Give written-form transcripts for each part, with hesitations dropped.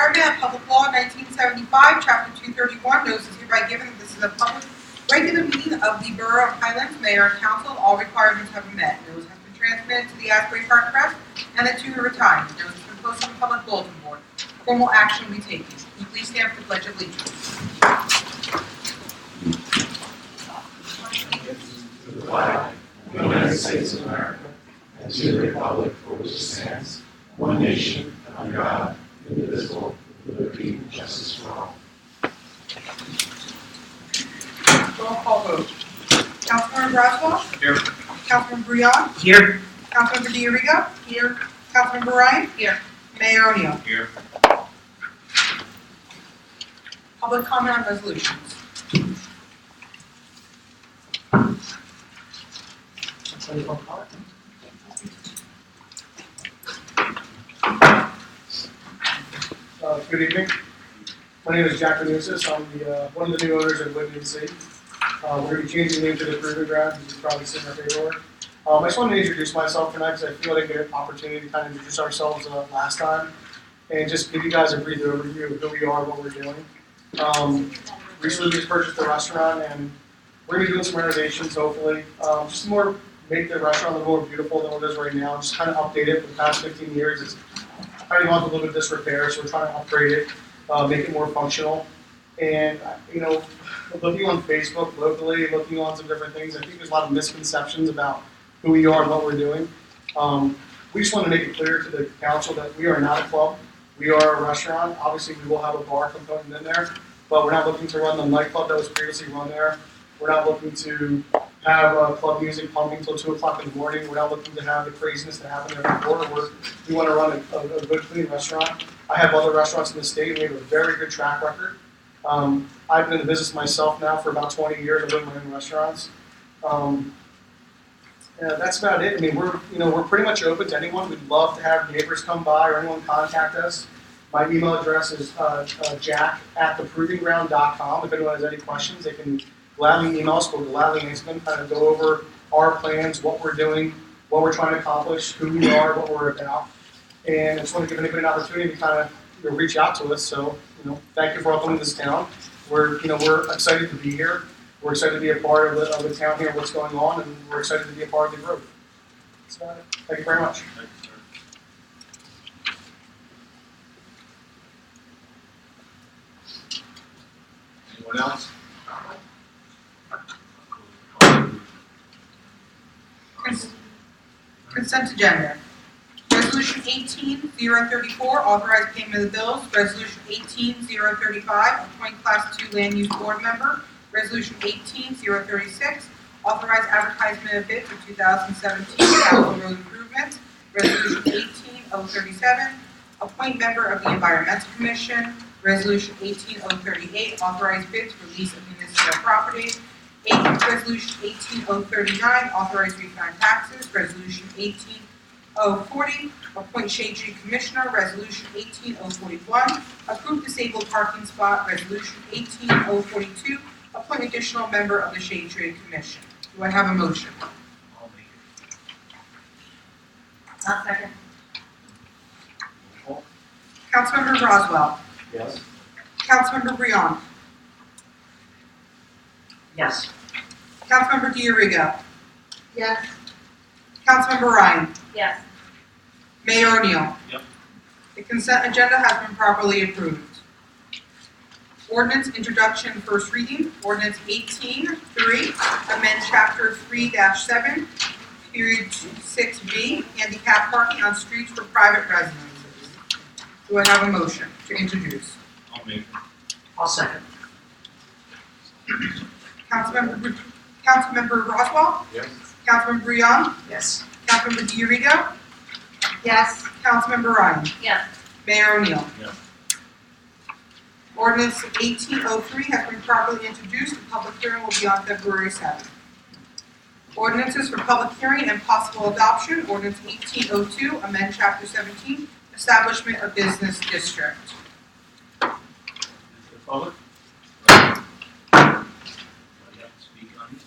requirement of Public Law 1975, Chapter 231, notice is hereby given that this is a public regular meeting of the Borough of Highlands, Mayor and Council. All requirements have been met. Notice has been transmitted to the Asbury Park Press and the two River Times. Notice has been posted on the public bulletin board. Formal action will be taken. Can you please stand for the Pledge of Allegiance? To the flag of the United States of America, and to the republic for which it stands, one nation, under God, indivisible, with liberty and justice for all. Roll call vote. Councilmember Braswell? Here. Councilmember Brion? Here. Councilmember D'Arigo? Here. Councilmember Ryan? Here. Mayor O'Neill? Here. Public comment on resolutions. Good evening. My name is Jack Renuzis. I'm one of the new owners of Whitney City. We're going to be changing the name to the Proving Ground. You can probably see in our paperwork. I just wanted to introduce myself tonight because I feel like I get an opportunity to kind of introduce ourselves last time and just give you guys a brief overview of who we are, what we're doing. Recently we just purchased a restaurant and we're going to be doing some renovations hopefully. Just more make the restaurant a little more beautiful than what it is right now. Just kind of update it for the past 15 years. It's kind of gone through a little bit of disrepair, so we're trying to upgrade it, make it more functional. And, you know, looking on Facebook locally, looking on some different things, I think there's a lot of misconceptions about who we are and what we're doing. We just want to make it clear to the council that we are not a club. We are a restaurant. Obviously, we will have a bar component in there, but we're not looking to run the nightclub that was previously run there. We're not looking to have club music pumping till 2 o'clock in the morning. We're not looking to have the craziness that happened there before. We want to run a good, clean restaurant. I have other restaurants in the state, and we have a very good track record. I've been in the business myself now for about 20 years. I've owned my own restaurants. That's about it. I mean, we're pretty much open to anyone. We'd love to have neighbors come by or anyone contact us. My email address is jack@theprovingground.com. If anyone has any questions, they can gladly email us. We'll gladly answer them, kind of go over our plans, what we're doing, what we're trying to accomplish, who we are, what we're about. And I just want to give anybody an opportunity to kind of reach out to us. So, thank you for welcoming this town. We're excited to be here. We're excited to be a part of the town here, what's going on, and we're excited to be a part of the growth. That's about it. Thank you very much. Thank you, sir. Anyone else? Consent agenda. Resolution 18-034, authorize payment of the bills. Resolution 18-035, appoint Class 2 Land Use Board member. Resolution 18-036, authorize advertisement of bid for 2017 capital road improvements. Resolution 18-037, appoint member of the Environmental Commission. Resolution 18-038, authorize bids for lease of municipal property. Resolution 18-039, authorize refund taxes. Resolution 18-040, appoint Shade Tree Commissioner. Resolution 18-041, approve disabled parking spot. Resolution 18-042, appoint additional member of the Shade Tree Commission. Do I have a motion? I'll make it. I'll second. Roll Councilmember Roswell. Yes. Councilmember Brion. Yes. Councilmember D'Arigo. Yes. Councilmember Ryan. Yes. Mayor O'Neill. Yep. The consent agenda has been properly approved. Ordinance introduction, first reading. Ordinance 18-3, amend chapter 3-7, period 6B, handicap parking on streets for private residences. Do I have a motion to introduce? I'll make it. I'll second. Councilmember Roswell. Yes. Councilmember Brion. Yes. Councilmember D'Arigo. Yes. Councilmember Ryan. Yes. Mayor O'Neill. Yes. Ordinance 1803 has been properly introduced. The public hearing will be on February 7th. Ordinances for public hearing and possible adoption. Ordinance 1802, amend Chapter 17, Establishment of Business District. Is the public? Anybody have to speak on this?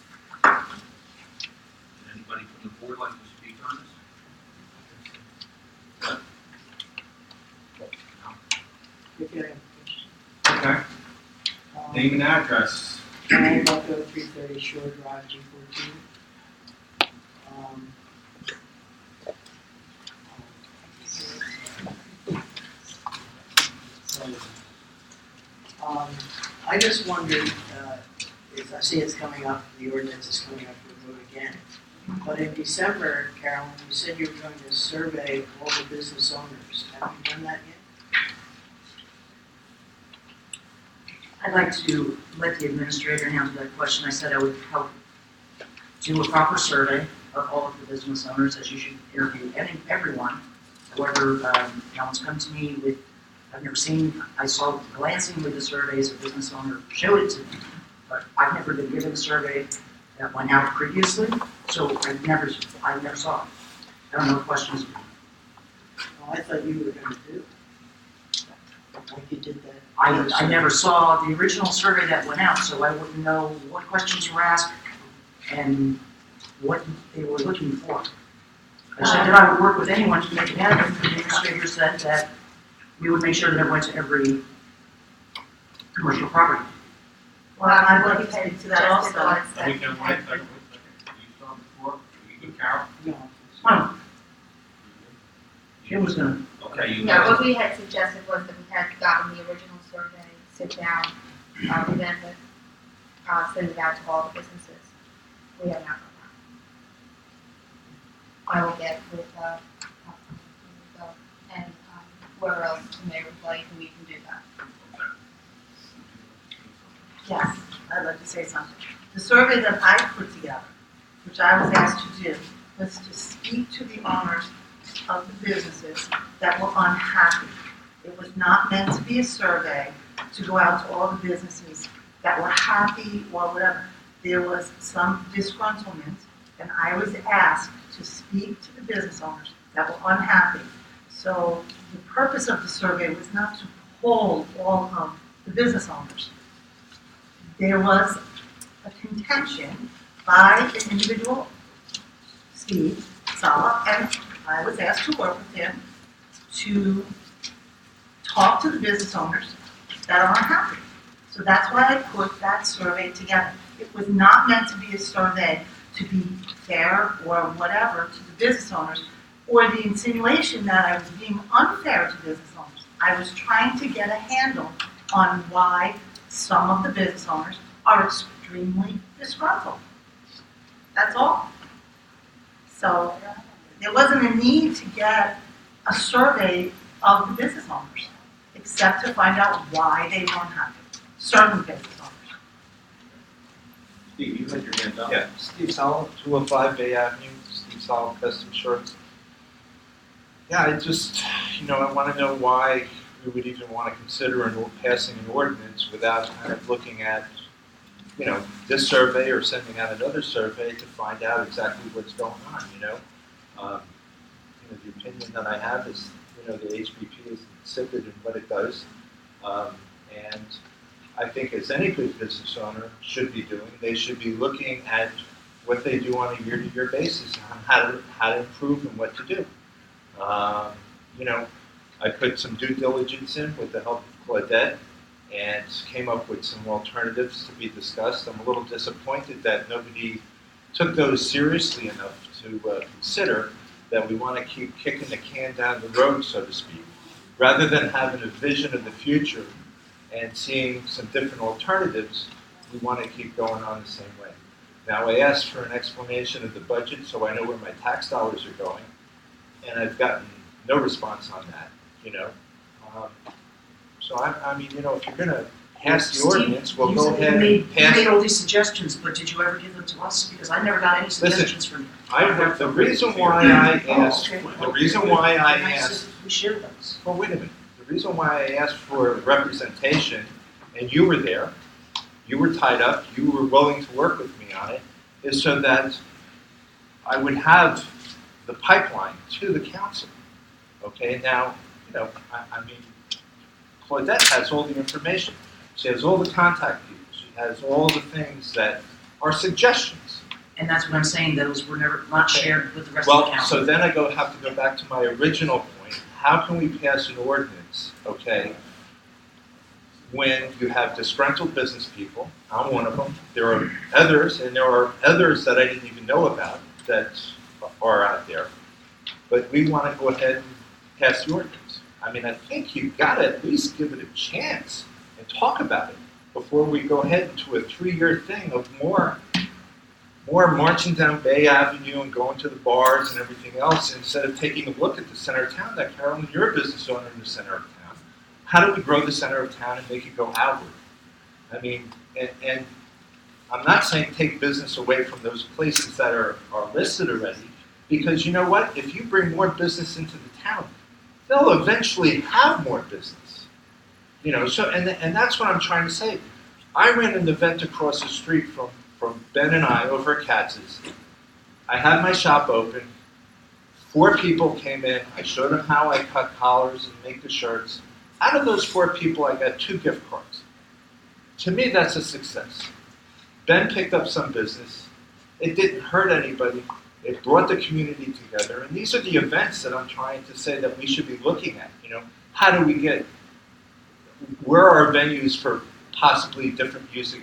Would anybody from the board like to speak on this? No? If you have Okay. Name and address. 330 Shore Drive, G14. I just wondered, if I see it's coming up, the ordinance is coming up for vote again. But in December, Carolyn, you said you were going to survey all the business owners. Have you done that yet? I'd like to let the administrator handle that question. I said I would help do a proper survey of all of the business owners, as you should interview everyone. However, no one's come to me with, I've never seen, I saw glancing with the survey as a business owner showed it to me, but I've never been given a survey that went out previously, so I never saw it. I don't know what questions. Oh, I thought you were going to do. Like you did that. I never saw the original survey that went out, so I wouldn't know what questions were asked and what they were looking for. I said that I would work with anyone to make it happen. The administrator said that we would make sure that it went to every commercial property. Well, I would have headed to that also. We can wait, you saw before, you good, Carol? No. Oh, it was gonna, Okay, you Yeah, guys. what we had suggested was that we had gotten the original survey, sit down, revamp it, send it out to all the businesses. We have not done that. I will get with, and whoever else the mayor would like, and we can do that. Yes, I'd like to say something. The survey that I put together, which I was asked to do, was to speak to the owners of the businesses that were unhappy. It was not meant to be a survey to go out to all the businesses that were happy or whatever. There was some disgruntlement, and I was asked to speak to the business owners that were unhappy. So the purpose of the survey was not to poll all of the business owners. There was a contention by an individual, Steve Sala, and I was asked to work with him to talk to the business owners that are unhappy. So that's why I put that survey together. It was not meant to be a survey to be fair or whatever to the business owners, or the insinuation that I was being unfair to business owners. I was trying to get a handle on why some of the business owners are extremely disgruntled. That's all. So there wasn't a need to get a survey of the business owners, except to find out why they weren't happy. Certain business owners. Steve, you had your hand up. Yeah, Steve Solomon, 205 Bay Avenue, Steve Solomon Custom Shirts. Yeah, I want to know why we would even want to consider passing an ordinance without kind of looking at, this survey or sending out another survey to find out exactly what's going on, The opinion that I have is, the HBP is insipid in what it does. And I think as any good business owner should be doing, they should be looking at what they do on a year-to-year basis, on how to improve and what to do. I put some due diligence in with the help of Claudette and came up with some alternatives to be discussed. I'm a little disappointed that nobody took those seriously enough to consider that we want to keep kicking the can down the road, so to speak, rather than having a vision of the future and seeing some different alternatives. We want to keep going on the same way. Now, I asked for an explanation of the budget so I know where my tax dollars are going, and I've gotten no response on that, So, if you're going to pass the Steve, ordinance, we'll you go said ahead and you pass made it. all these suggestions, but did you ever give them to us? Because I never got any suggestions from you. The reason why I asked, Okay. the reason why I Then asked, said we shared those. well, wait a minute. The reason why I asked for representation, and you were there, you were tied up, you were willing to work with me on it, is so that I would have the pipeline to the council. Okay, now, Claudette has all the information. She has all the contact people. She has all the things that are suggestions. And that's what I'm saying, those were never not shared with the rest of the Well, council. so then I have to go back to my original point. How can we pass an ordinance, okay, when you have disgruntled business people. I'm one of them. There are others, and there are others that I didn't even know about that are out there. But we want to go ahead and pass the ordinance. I mean, I think you've got to at least give it a chance and talk about it before we go ahead into a 3-year thing of more marching down Bay Avenue and going to the bars and everything else instead of taking a look at the center of town. That, Carolyn, you're a business owner in the center of town. How do we grow the center of town and make it go outward? I mean, and I'm not saying take business away from those places that are listed already, because you know what? If you bring more business into the town, they'll eventually have more business. You know, so and that's what I'm trying to say. I ran an event across the street from Ben and I over at Katz's. I had my shop open. 4 people came in. I showed them how I cut collars and make the shirts. Out of those 4 people, I got 2 gift cards. To me, that's a success. Ben picked up some business. It didn't hurt anybody. It brought the community together. And these are the events that I'm trying to say that we should be looking at. You know, how do we get, where are venues for possibly different music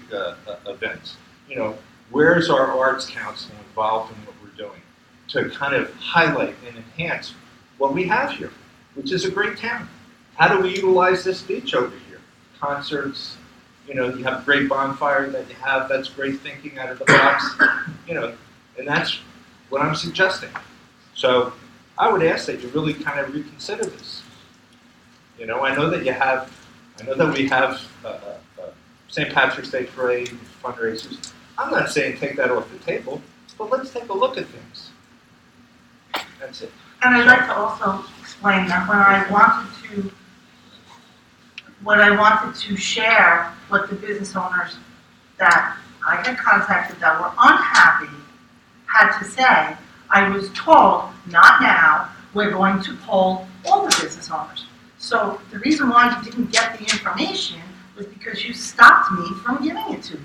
events? You know, where's our arts council involved in what we're doing to kind of highlight and enhance what we have here, which is a great town. How do we utilize this beach over here? Concerts, you know, you have a great bonfire that you have, that's great thinking out of the box, you know, and that's what I'm suggesting. So I would ask that you really kind of reconsider this. You know, I know that we have St. Patrick's Day parade, fundraisers. I'm not saying take that off the table, but let's take a look at things. That's it. And I'd like to also explain that when I wanted to share what the business owners that I had contacted that were unhappy had to say, I was told, not now, we're going to poll all the business owners. So the reason why you didn't get the information was because you stopped me from giving it to you.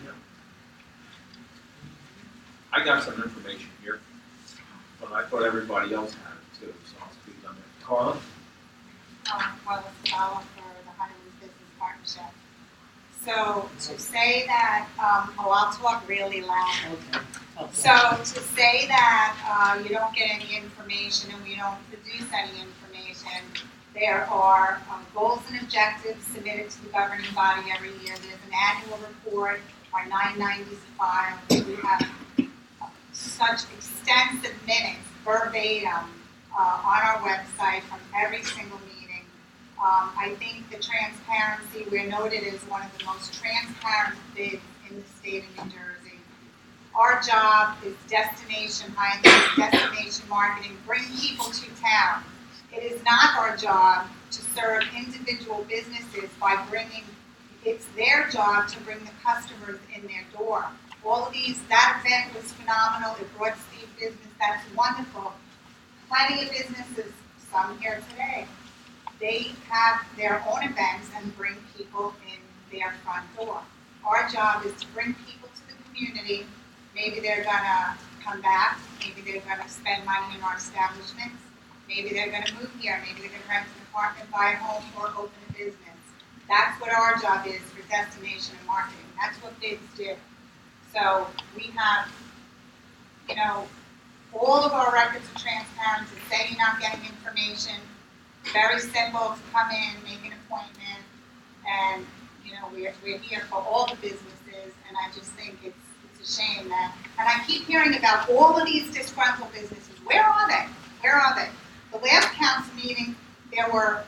I got some information here, but I thought everybody else had it too, so I'll speak on it. Carla? Well, it's Carla for the Highlands Business Partnership. So to say that, I'll talk really loud. Okay. So to say that you don't get any information and we don't produce any information, there are goals and objectives submitted to the governing body every year. There's an annual report, our 990s filed. We have such extensive minutes verbatim on our website from every single meeting. I think the transparency, we're noted as one of the most transparent bids in the state of New Jersey. Our job is destination highlights, destination marketing, bring people to town. It is not our job to serve individual businesses by bringing, it's their job to bring the customers in their door. All of these, that event was phenomenal. It brought Steve business. That's wonderful. Plenty of businesses, some here today, they have their own events and bring people in their front door. Our job is to bring people to the community. Maybe they're gonna come back. Maybe they're gonna spend money in our establishments. Maybe they're gonna move here. Maybe they're gonna rent an apartment, buy a home, or open a business. That's what our job is for destination and marketing. That's what bids do. So we have, you know, all of our records are transparent. To say you're not getting information, very simple to come in, make an appointment, and you know we're here for all the businesses. And I just think it's a shame that. And I keep hearing about all of these disgruntled businesses. Where are they? Where are they? The last council meeting, there were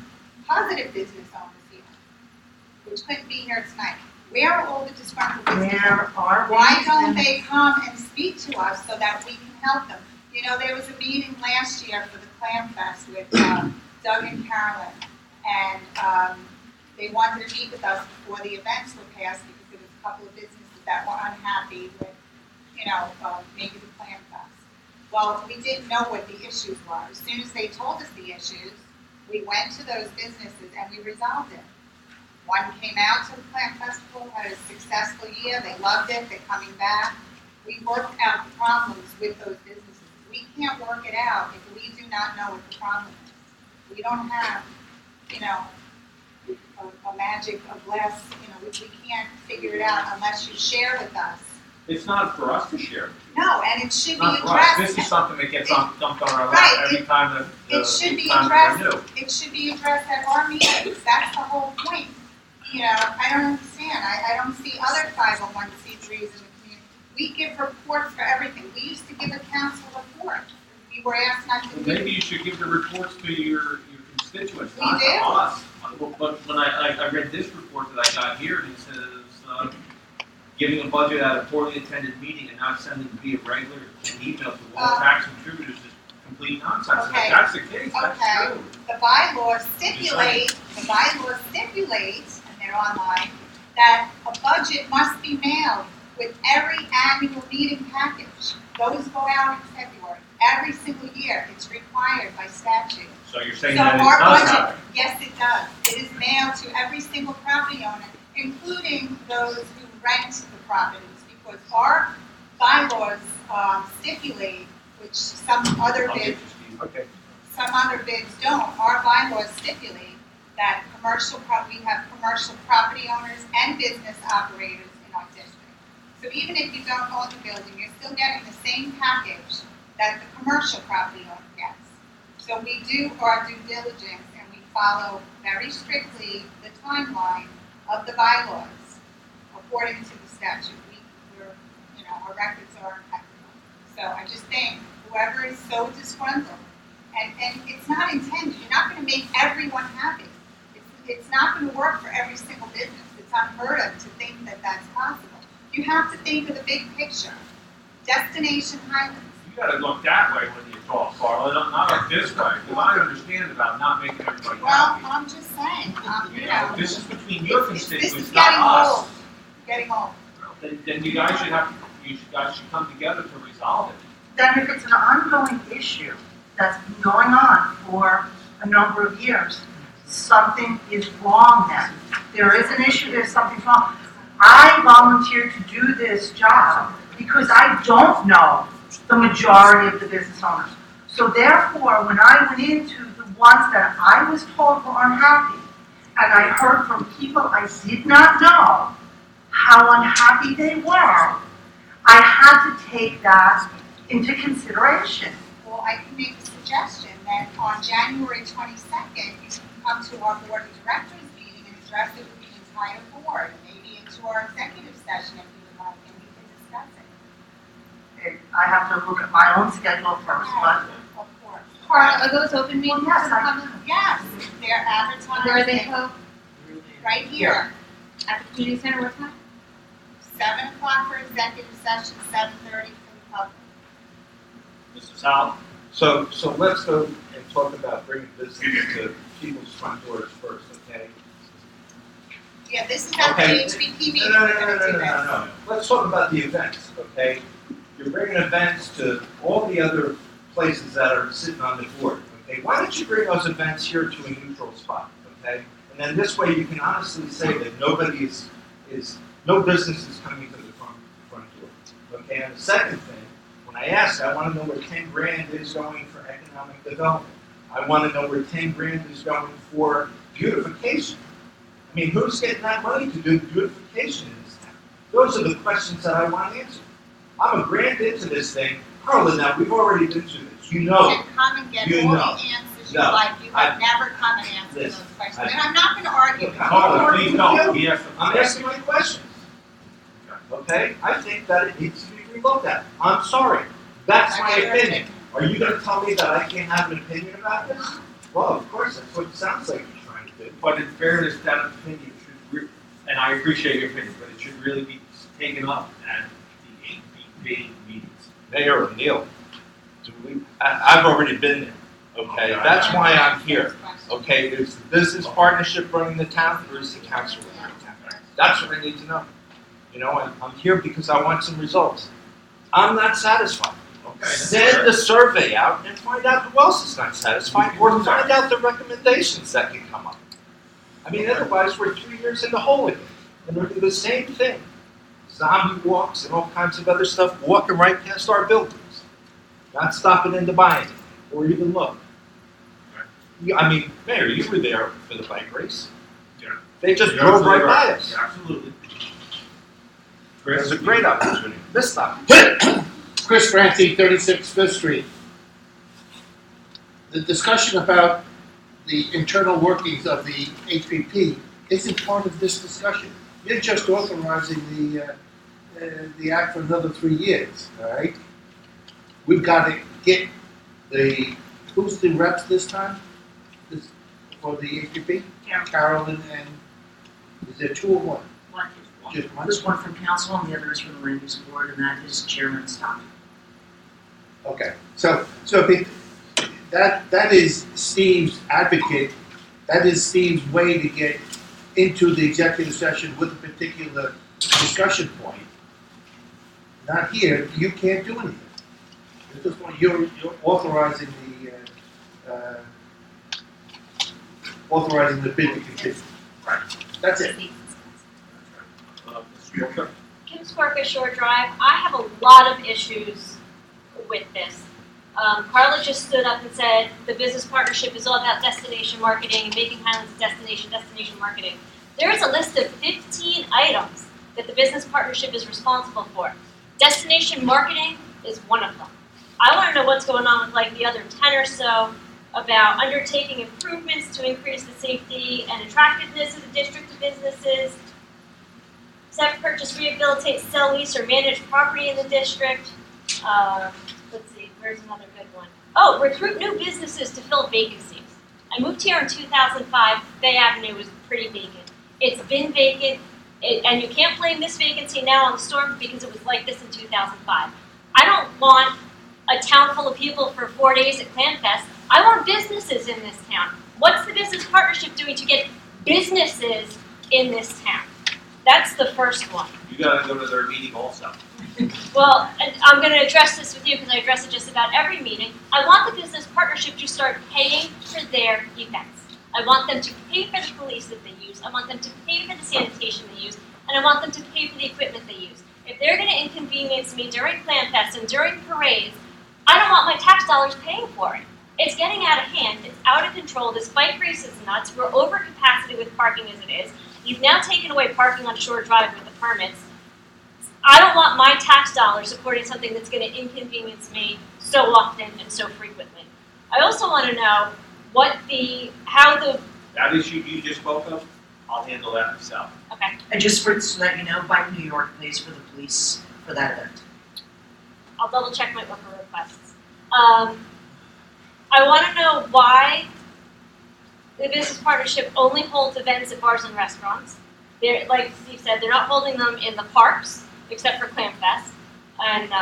positive business owners here, which couldn't be here tonight. Where are all the disgruntled business owners? Why don't they come and speak to us so that we can help them? You know, there was a meeting last year for the Clam Fest with Doug and Carolyn, and they wanted to meet with us before the events were passed because there was a couple of businesses that were unhappy with, you know, maybe the Clam Fest. Well, we didn't know what the issues were. As soon as they told us the issues, we went to those businesses and we resolved it. One came out to the Plant Festival, had a successful year, they loved it, they're coming back. We worked out the problems with those businesses. We can't work it out if we do not know what the problem is. We don't have, you know, a magic of less, we can't figure it out unless you share with us. It's not for us to share. No, and it should be Not for us. addressed. This is something that gets dumped on our lap Right, every time that It should be time that addressed, we're new. it should be addressed at our meetings, that's the whole point. I don't understand, I don't see other 501c3s in the community. We give reports for everything, we used to give a council report, we were asked not to Well, do. maybe you should give the reports to your constituents, We not to do. us. But when I read this report that I got here, and it says, giving a budget at a poorly attended meeting and not sending via regular email to all tax contributors is complete nonsense. And Okay. if that's the case, that's Okay. true. The bylaws stipulate, and they're online, that a budget must be mailed with every annual meeting package. Those go out in February, every single year, it's required by statute. So you're saying So that it our does budget, happen? yes, it does. It is mailed to every single property owner, including those who rent the properties, because our bylaws stipulate, which some other I'll get bids, you, Steve. Okay. some other bids don't, our bylaws stipulate that we have commercial property owners and business operators in our district. So even if you don't own the building, you're still getting the same package that the commercial property owner gets. So we do our due diligence and we follow very strictly the timeline of the bylaws according to the statute. Our records are impeccable. So I just think whoever is so disgruntled, and it's not intended, you're not going to make everyone happy. It's not going to work for every single business. It's unheard of to think that that's possible. You have to think of the big picture. Destination Highlands. You gotta look that way when you talk, Carla, not like this way, because I understand about not making everybody Well, happy. I'm just saying, This is between your this constituents, is not getting us. old. Getting old. Then you guys should come together to resolve it. Then if it's an ongoing issue that's been going on for a number of years, something is wrong then. There is an issue, there's something wrong. I volunteered to do this job because I don't know the majority of the business owners. So therefore, when I went into the ones that I was told were unhappy, and I heard from people I did not know how unhappy they were, I had to take that into consideration. Well, I can make a suggestion that on January 22nd, you can come to our board of directors meeting and address it with the entire board, maybe into our executive session if you would like, and we can discuss it. I have to look at my own schedule first, but Of course. Carla, are those open meetings? Well, yes, for the I- public? Yes, they're advertised. Where are they held? Right here, At the community center, what time? 7 o'clock for executive session, 7:30 for the public. Mrs. Howell? So let's go and talk about bringing business to people's front doors first, okay? Yeah, this is at the Okay. HBP meeting, No. we're gonna do this. Let's talk about the events, okay? You're bringing events to all the other places that are sitting on the board, okay? Why don't you bring those events here to a neutral spot, okay? And then this way you can honestly say that nobody no business is coming to the front door, okay? And the second thing, when I ask, I want to know where 10 grand is going for economic development. I want to know where 10 grand is going for beautification. I mean, who's getting that money to do beautification in this town? Those are the questions that I want answered. I'm a grand into this thing. Carla, now, we've already been through this. You You know. can come and get You all know. the answers you No. like, you have never come and answered those Listen, questions, and I'm not gonna argue with you. Carla, please don't, he has to. I'm asking my questions. Okay? I think that it needs to be relooked at. I'm sorry. That's my That's your opinion. Are you gonna tell me that I can't have an opinion about this? Well, of course, that's what it sounds like you're trying to do. But in fairness, that opinion should, and I appreciate your opinion, but it should really be taken up at the HBP meetings. Mayor O'Neill, I've already been there, okay? That's why I'm here, okay? Is the business partnership running the town, or is the council running the town? That's what I need to know. You know, and I'm here because I want some results. I'm not satisfied. Okay, that's Send fair. the survey out and find out who else is not satisfied, or find out the recommendations that can come up. I mean, otherwise, we're 3 years in the hole again, and we're doing the same thing. Zombie walks and all kinds of other stuff, walking right past our buildings, not stopping in to buy anything, or even look. I mean, Mayor, you were there for the bike race. Yeah. They just You're drove right absolutely by right. us. Absolutely. It was a great opportunity, missed opportunity. Chris Francie, 36 Fifth Street. The discussion about the internal workings of the HPP isn't part of this discussion. You're just authorizing the act for another 3 years, all right? We've got to get who's the reps this time? For the HPP? Carolyn and, is there two or one? One. Just one? There's one from council and the other is from the land use board, and that is Chairman Stock. Okay, so that is Steve's advocate, that is Steve's way to get into the executive session with a particular discussion point. Not here, you can't do anything. At this point, you're authorizing the bid to continue. Right. That's it. Mr. Walker? Kim Sparka Shore Drive, I have a lot of issues with this. Carla just stood up and said the business partnership is all about destination marketing and making Highlands a destination marketing. There is a list of 15 items that the business partnership is responsible for. Destination marketing is one of them. I want to know what's going on with like the other 10 or so about undertaking improvements to increase the safety and attractiveness of the district to businesses, set, purchase, rehabilitate, sell, lease, or manage property in the district. Let's see, where's another good one? Oh, recruit new businesses to fill vacancies. I moved here in 2005. Bay Avenue was pretty vacant. It's been vacant, and you can't blame this vacancy now on the storm because it was like this in 2005. I don't want a town full of people for 4 days at Clam Fest. I want businesses in this town. What's the business partnership doing to get businesses in this town? That's the first one. You gotta go to their meeting also. Well, and I'm going to address this with you because I address it just about every meeting. I want the business partnership to start paying for their events. I want them to pay for the police that they use. I want them to pay for the sanitation they use. And I want them to pay for the equipment they use. If they're going to inconvenience me during Clam Fest and during parades, I don't want my tax dollars paying for it. It's getting out of hand. It's out of control. This bike race is nuts. We're over capacity with parking as it is. You've now taken away parking on Shore Drive with the permits. I don't want my tax dollars supporting something that's going to inconvenience me so often and so frequently. I also want to know That issue you just spoke of, I'll handle that myself. okay. And just so that you know, Bike New York pays for the police for that event. I'll double check my Booker requests. I want to know why the business partnership only holds events at bars and restaurants. They're, like Steve said, they're not holding them in the parks except for Clam Fest. And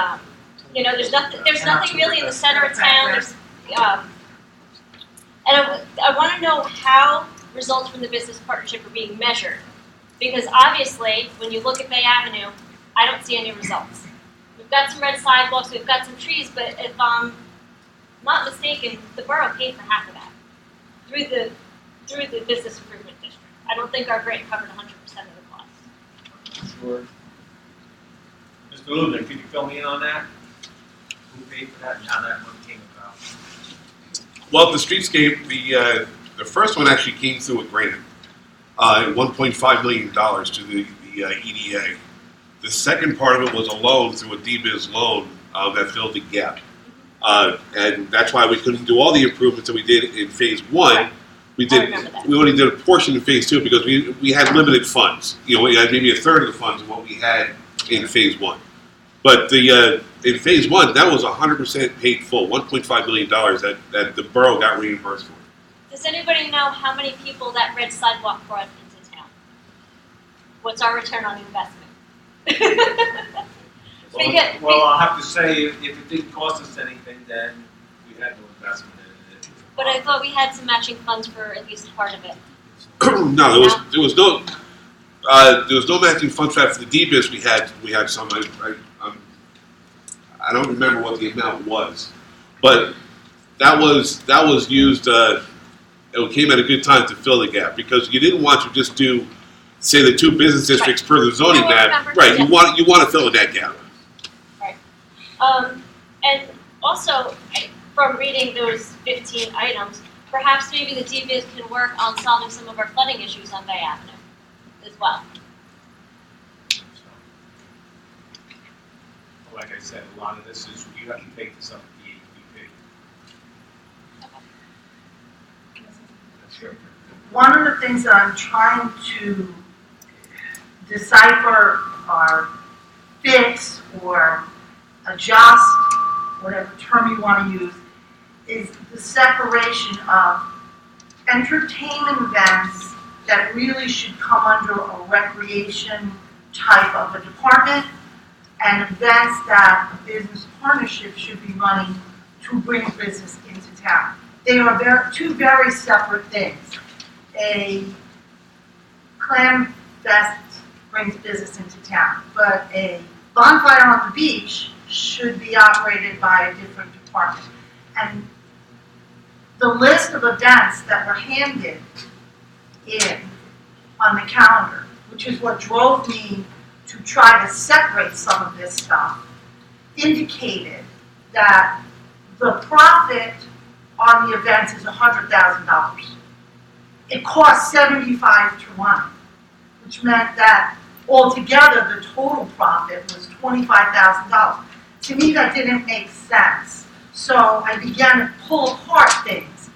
there's nothing really in the center of town. I want to know how results from the business partnership are being measured. Because obviously, when you look at Bay Avenue, I don't see any results. We've got some red sidewalks, we've got some trees, but if I'm not mistaken, the borough paid for half of that through the business improvement district. I don't think our grant covered 100% of the cost. Sure. Mr. Lubin, could you fill me in on that? Who paid for that and how that money came about? Well, the streetscape, the first one actually came through a grant, $1.5 million to the EDA. The second part of it was a loan through a DBIZ loan that filled the gap. And that's why we couldn't do all the improvements that we did in phase one. We only did a portion in phase two because we had limited funds. We had maybe a third of the funds of what we had in phase one. But in phase one, that was 100% paid full, $1.5 million that the borough got reimbursed for. Does anybody know how many people that red sidewalk brought into town? What's our return on investment? Well, I'll have to say, if it didn't cost us anything, then we had no investment in it. But I thought we had some matching funds for at least part of it. No, there was no matching fund for the DBIS. We had some. I don't remember what the amount was, but that was used. It came at a good time to fill the gap because you didn't want to just do, say, the two business districts per the zoning map. Right. You want to fill in that gap. Right. And also, from reading those 15 items, perhaps maybe the DBIS can work on solving some of our flooding issues on Bay Avenue. well. So, like I said, a lot of this is, you have to take this up with the HPP. That's true. One of the things that I'm trying to decipher or fix or adjust, whatever term you want to use, is the separation of entertainment events that really should come under a recreation type of a department and events that a business partnership should be running to bring business into town. They are two very separate things. A clam fest brings business into town, but a bonfire on the beach should be operated by a different department. And the list of events that were handed in on the calendar, which is what drove me to try to separate some of this stuff, indicated that the profit on the events is $100,000. It cost $75 to run, which meant that altogether the total profit was $25,000. To me, that didn't make sense. So I began to pull apart things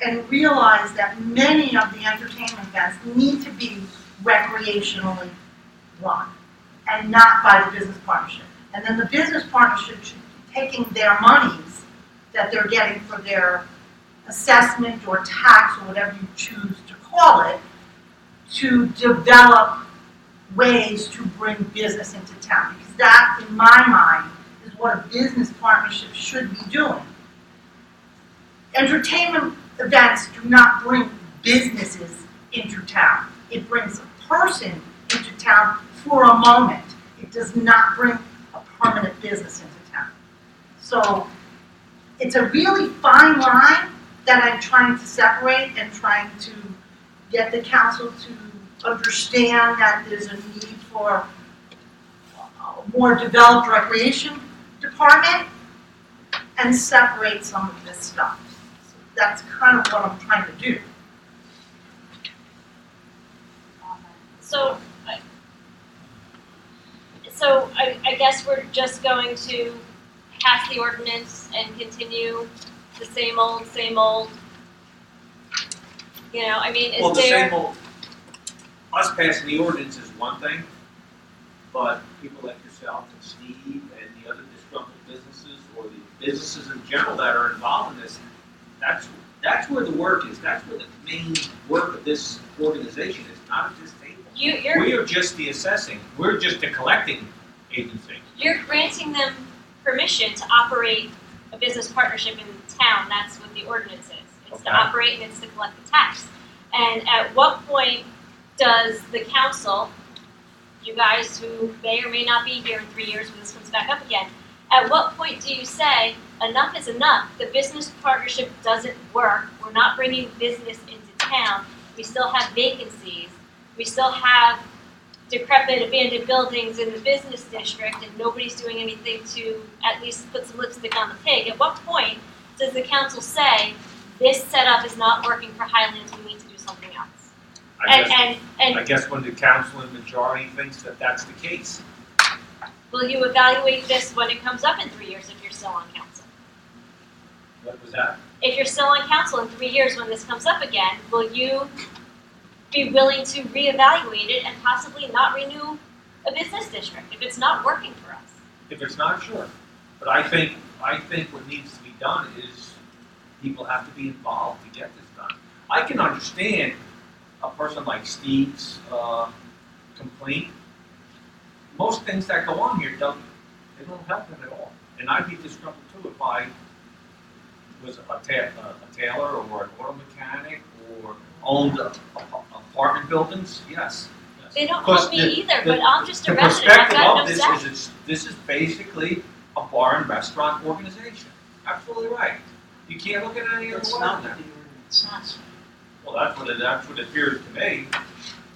and realize that many of the entertainment events need to be recreationally run and not by the business partnership. And then the business partnership should be taking their monies that they're getting for their assessment or tax or whatever you choose to call it to develop ways to bring business into town. Because that, in my mind, is what a business partnership should be doing. Entertainment events do not bring businesses into town. It brings a person into town for a moment. It does not bring a permanent business into town. So it's a really fine line that I'm trying to separate and trying to get the council to understand that there's a need for a more developed recreation department and separate some of this stuff. So that's kind of what I'm trying to do. So I guess we're just going to pass the ordinance and continue the same old, you know, I mean, Well, is the there? same old, us passing the ordinance is one thing, but people like yourself and Steve and the other disgruntled businesses or the businesses in general that are involved in this, that's where the work is. That's where the main work of this organization is, not at this table. We are just the assessing. We're just the collecting agency. You're granting them permission to operate a business partnership in town. That's what the ordinance is. It's to operate and it's to collect the tax. And at what point does the council, you guys who may or may not be here in 3 years when this comes back up again, at what point do you say, enough is enough, the business partnership doesn't work, we're not bringing business into town, we still have vacancies, we still have decrepit abandoned buildings in the business district and nobody's doing anything to at least put some lipstick on the pig. At what point does the council say, this setup is not working for Highlands, we need to do something else? I guess when the council and majority thinks that that's the case. Will you evaluate this when it comes up in 3 years if you're still on council? What was that? If you're still on council in 3 years when this comes up again, will you be willing to reevaluate it and possibly not renew a business district if it's not working for us? If it's not, sure. But I think what needs to be done is people have to be involved to get this done. I can understand a person like Steve's complaint. Most things that go on here don't help him at all. And I'd be disgruntled too if I was a tailor or an auto mechanic or owned apartment buildings. Yes. They don't help me either, but I'm just a resident, I've got no say. The perspective of this is basically a bar and restaurant organization. Absolutely right. You can't look at it any other way than that. Well, that's what it appears to me.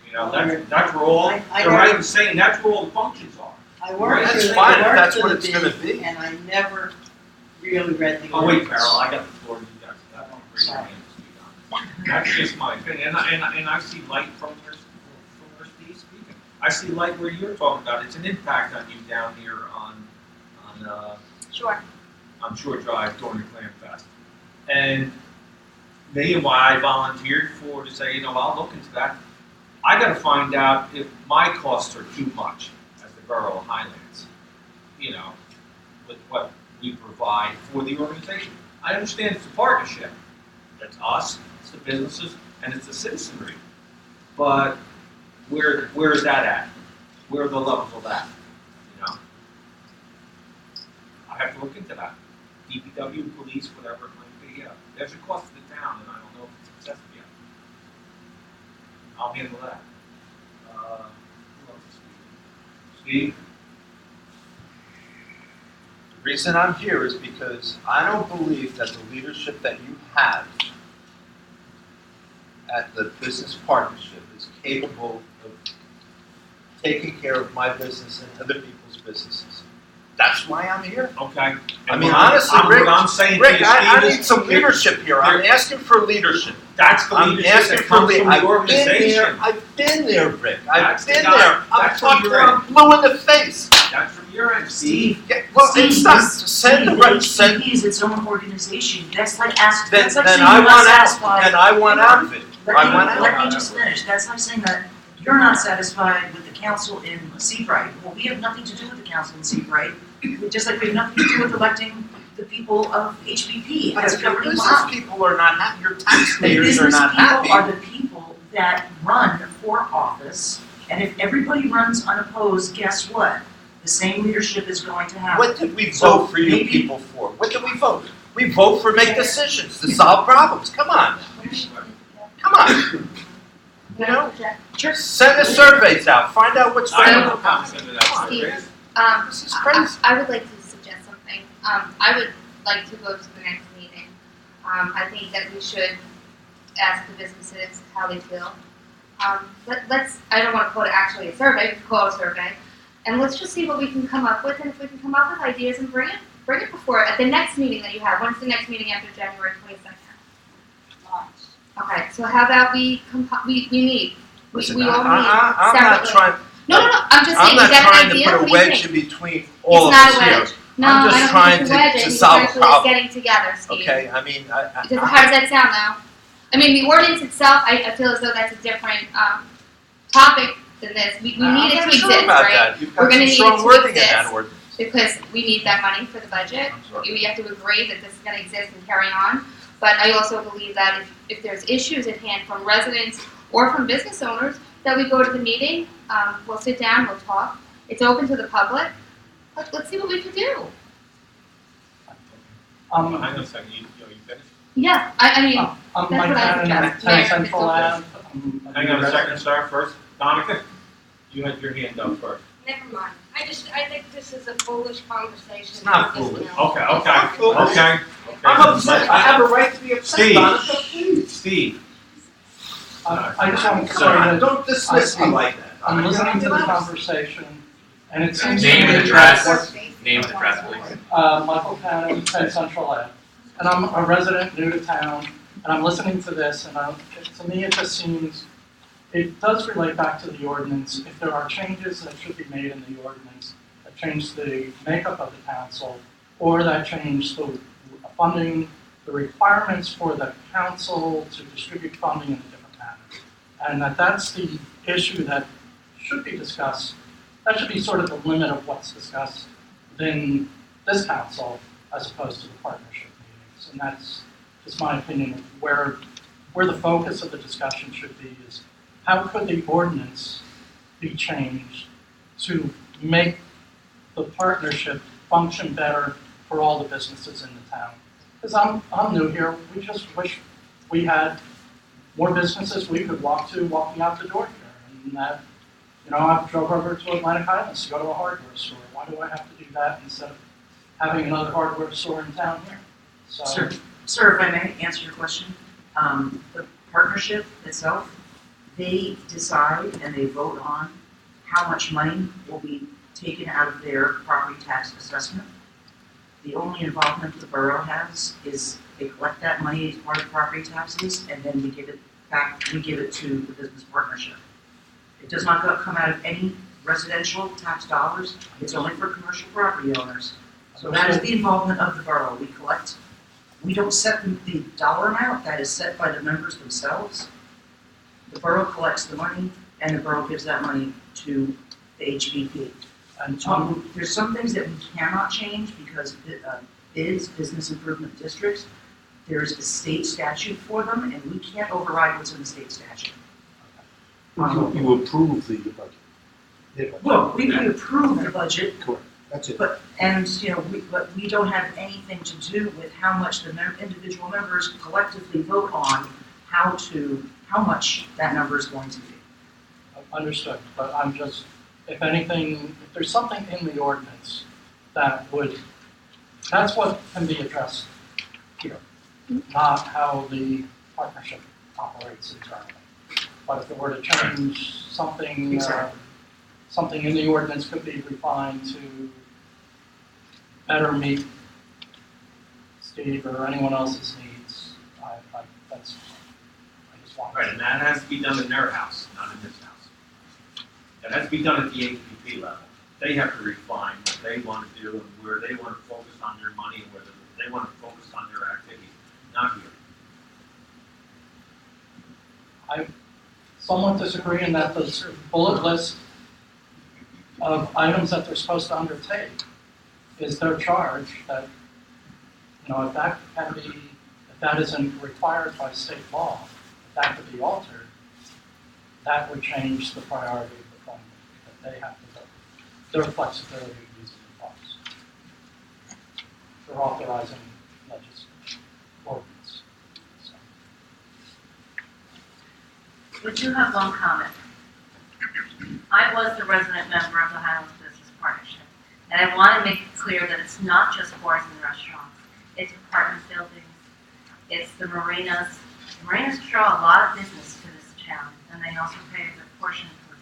You know, that's where all, they're right in saying that's where all the functions are. I worked That's for fine if the that's what it's gonna be. and I never really read the Oh, wait, ordinance. Carol, I got the floor. You guys, that one for your hands to speak on. That's just my opinion, and I see light from where Steve speaks. I see like where you're talking about, it's an impact on you down here Sure. on Shore Drive during the Clam Fest. And me and why I volunteered for to say, I'll look into that. I gotta find out if my costs are too much as the borough of Highlands, with what we provide for the organization. I understand it's a partnership. That's us, it's the businesses, and it's the citizenry. But where is that at? Where are the levels of that? I have to look into that. DPW, police, whatever it might be. There's a cost to the town, and I don't know if it's excessive yet. I'll handle that. Who else is speaking? Steve? The reason I'm here is because I don't believe that the leadership that you have at the business partnership is capable of taking care of my business and other people's businesses. That's why I'm here. Okay. I mean, honestly, Rick, what I'm saying Rick, to you, I Steve, need some leadership here. I'm asking for leadership. That's the I'm leadership asking that for comes from the I've organization. been there, Rick. I've That's the been guy- there. I'm that's from fucked your I'm blue in the face. That's from your end, Steve. Yeah, well, Steve, it's not. this- Send the Steve, right. Send. HPP is its own organization. That's like asking. Then, That's like then saying I you're not want out. satisfied. Then I want out of it. I want out. Let me just finish. That's like saying that you're not satisfied with the council in Seabright. Well, we have nothing to do with the council in Seabright. Just like we have nothing to do with electing the people of HPP as Your governing business body. people are not happy. Your The taxpayers are business not happy. people are the people that run for office, and if everybody runs unopposed, guess what? The same leadership is going to happen. What did we So vote for you maybe- people for? What did we vote? We vote for make decisions to solve problems. Come on. Come on. You know? Just send the surveys out. Find out what's I going don't know on. how to send it out. Steve, This is crazy. I would like to suggest something. I would like to go to the next meeting. I think that we should ask the businesses how they feel. Let's, I don't want to call it actually a survey, we can call it a survey. And let's just see what we can come up with, and if we can come up with ideas and bring it before, at the next meeting that you have. When's the next meeting after January 22nd? Okay, so how about we meet. Listen, We all meet I'm not separately. trying. No, I'm just saying, I'm is not that an trying idea? to put What a do you wedge think? in between all of It's us not a here. wedge. No, I'm just I don't trying think it's a wedge. I to think solve a it's actually problem. getting together, Steve. Okay, I mean, How does that sound now? I mean, the ordinance itself, I feel as though that's a different topic than this. We need it to exist, about right? that. You've We're got gonna some need strong it to wording in exist. that ordinance. Because we need that money for the budget. I'm sorry. We have to agree that this is gonna exist and carry on. But I also believe that if there's issues at hand from residents or from business owners, that we go to the meeting, we'll sit down, we'll talk. It's open to the public. Let's see what we can do. Hang on a second, you finished? Yeah, I mean, I'm that's Mike what I Cannon, suggest. 10 Mayor, Central it's Ave. Hang on a second, sir, first. Donica, you had your hand up first. Never mind. I think this is a foolish conversation. It's not at this foolish. now. Okay. I'm upset. I have a right to be upset, Steve. Monica, please. Steve. I just want to say Come on, that don't dismiss me like that. I'm listening to the Monica. conversation, and it seems to Name me and address. that Name and address, please. Michael Cannon, 10 Central Ave. And I'm a resident new to town, and I'm listening to this, and to me it just seems, it does relate back to the ordinance. If there are changes that should be made in the ordinance, that change the makeup of the council, or that change the funding, the requirements for the council to distribute funding in a different manner. And that's the issue that should be discussed. That should be sort of the limit of what's discussed within this council as opposed to the partnership meetings. And that's just my opinion of where the focus of the discussion should be is how could the ordinance be changed to make the partnership function better for all the businesses in the town? Because I'm new here, we just wish we had more businesses we could walking out the door here. And that, I drove over to Atlantic Highlands to go to a hardware store. Why do I have to do that instead of having another hardware store in town here? So, Sir, if I may answer your question, the partnership itself, they decide and they vote on how much money will be taken out of their property tax assessment. The only involvement the borough has is they collect that money as part of property taxes, and then we give it back, we give it to the business partnership. It does not come out of any residential tax dollars. It's only for commercial property owners. So that is the involvement of the borough. We don't set the dollar amount. That is set by the members themselves. The borough collects the money, and the borough gives that money to the HBP. And there's some things that we cannot change because BIDs, business improvement districts, there's a state statute for them, and we can't override what's in the state statute. You approve the budget. The budget. Well, we approve the budget, Correct, that's it. but we don't have anything to do with how much the individual members collectively vote on how much that number is going to be. Understood, but I'm just, if anything, if there's something in the ordinance that's what can be addressed here, not how the partnership operates internally. But if it were to change something, Exactly. Something in the ordinance could be refined to better meet Steve or anyone else's needs. I just want. Right, and that has to be done in their house, not in this house. That has to be done at the HPP level. They have to refine what they want to do and where they want to focus on their money and whether they want to focus on their activity, not here. I somewhat disagree in that the bullet list of items that they're supposed to undertake is their charge. That, if that isn't required by state law, if that could be altered, that would change the priority of the funding that they have to vote. Their flexibility using the funds for authorizing ordinance. So. We do have one comment. I was the resident member of the Highlands Business Partnership, and I want to make it clear that it's not just bars and restaurants. It's apartment buildings, it's the marinas. The marinas draw a lot of business to this town, and they also pay a good portion for it.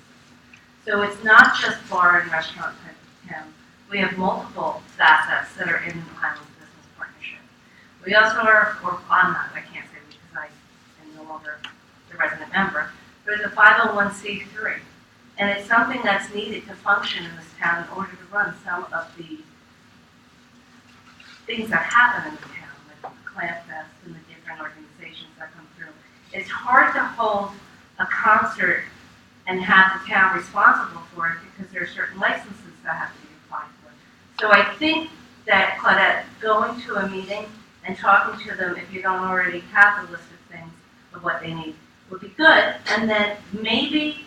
So it's not just bar and restaurant type of town. We have multiple facets that are in the Highlands Business Partnership. We also are, or I'm not, I can't say because I am no longer the resident member, but it's a 501c3. And it's something that's needed to function in this town in order to run some of the things that happen in the town, like the Clam Fest and the different organizations that come through. It's hard to hold a concert and have the town responsible for it because there are certain licenses that have to be applied for. So I think that, Claudette, going to a meeting and talking to them, if you don't already have the list of things of what they need, would be good. And then maybe,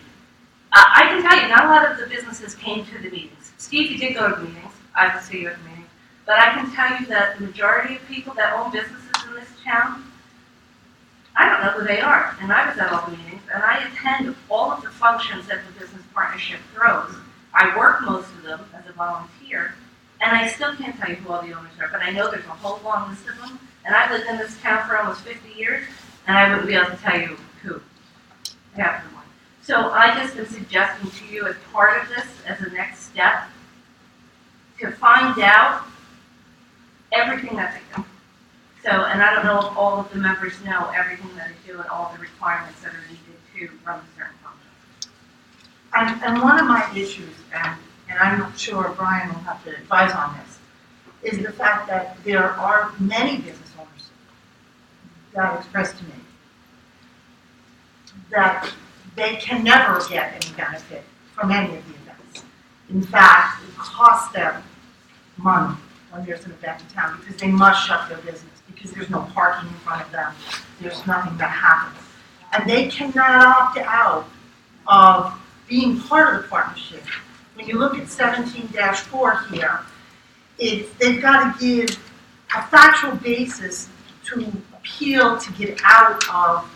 I can tell you, not a lot of the businesses came to the meetings. Steve, you did go to the meetings. I will see you at the meetings. But I can tell you that the majority of people that own businesses in this town, I don't know who they are. And I was at all the meetings, and I attend all of the functions that the business partnership throws. I work most of them as a volunteer, and I still can't tell you who all the owners are, but I know there's a whole long list of them. And I've lived in this town for almost 50 years, and I wouldn't be able to tell you who. Half of them. So I just am suggesting to you as part of this, as a next step, to find out everything that they do. So, and I don't know if all of the members know everything that they do and all the requirements that are needed to run a certain function. And one of my issues, and I'm not sure Brian will have to advise on this, is the fact that there are many business owners that express to me that they can never get any benefit from any of the events. In fact, it costs them money when there's an event in town because they must shut their business because there's no parking in front of them. There's nothing that happens. And they cannot opt out of being part of the partnership. When you look at 17-4 here, they've got to give a factual basis to appeal to get out of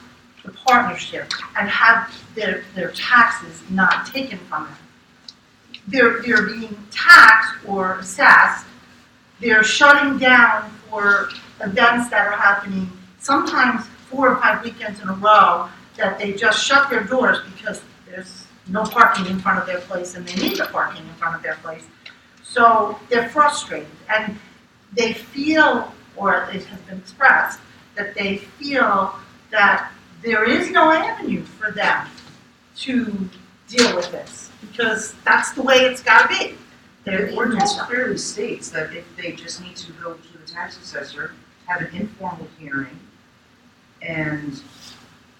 the partnership and have their taxes not taken from them. They're being taxed or assessed. They're shutting down for events that are happening sometimes 4 or 5 weekends in a row that they just shut their doors because there's no parking in front of their place and they need the parking in front of their place. So they're frustrated and they feel, or it has been expressed, that they feel that there is no avenue for them to deal with this, because that's the way it's gotta be. The ordinance clearly states that if they just need to go to the tax assessor, have an informal hearing, and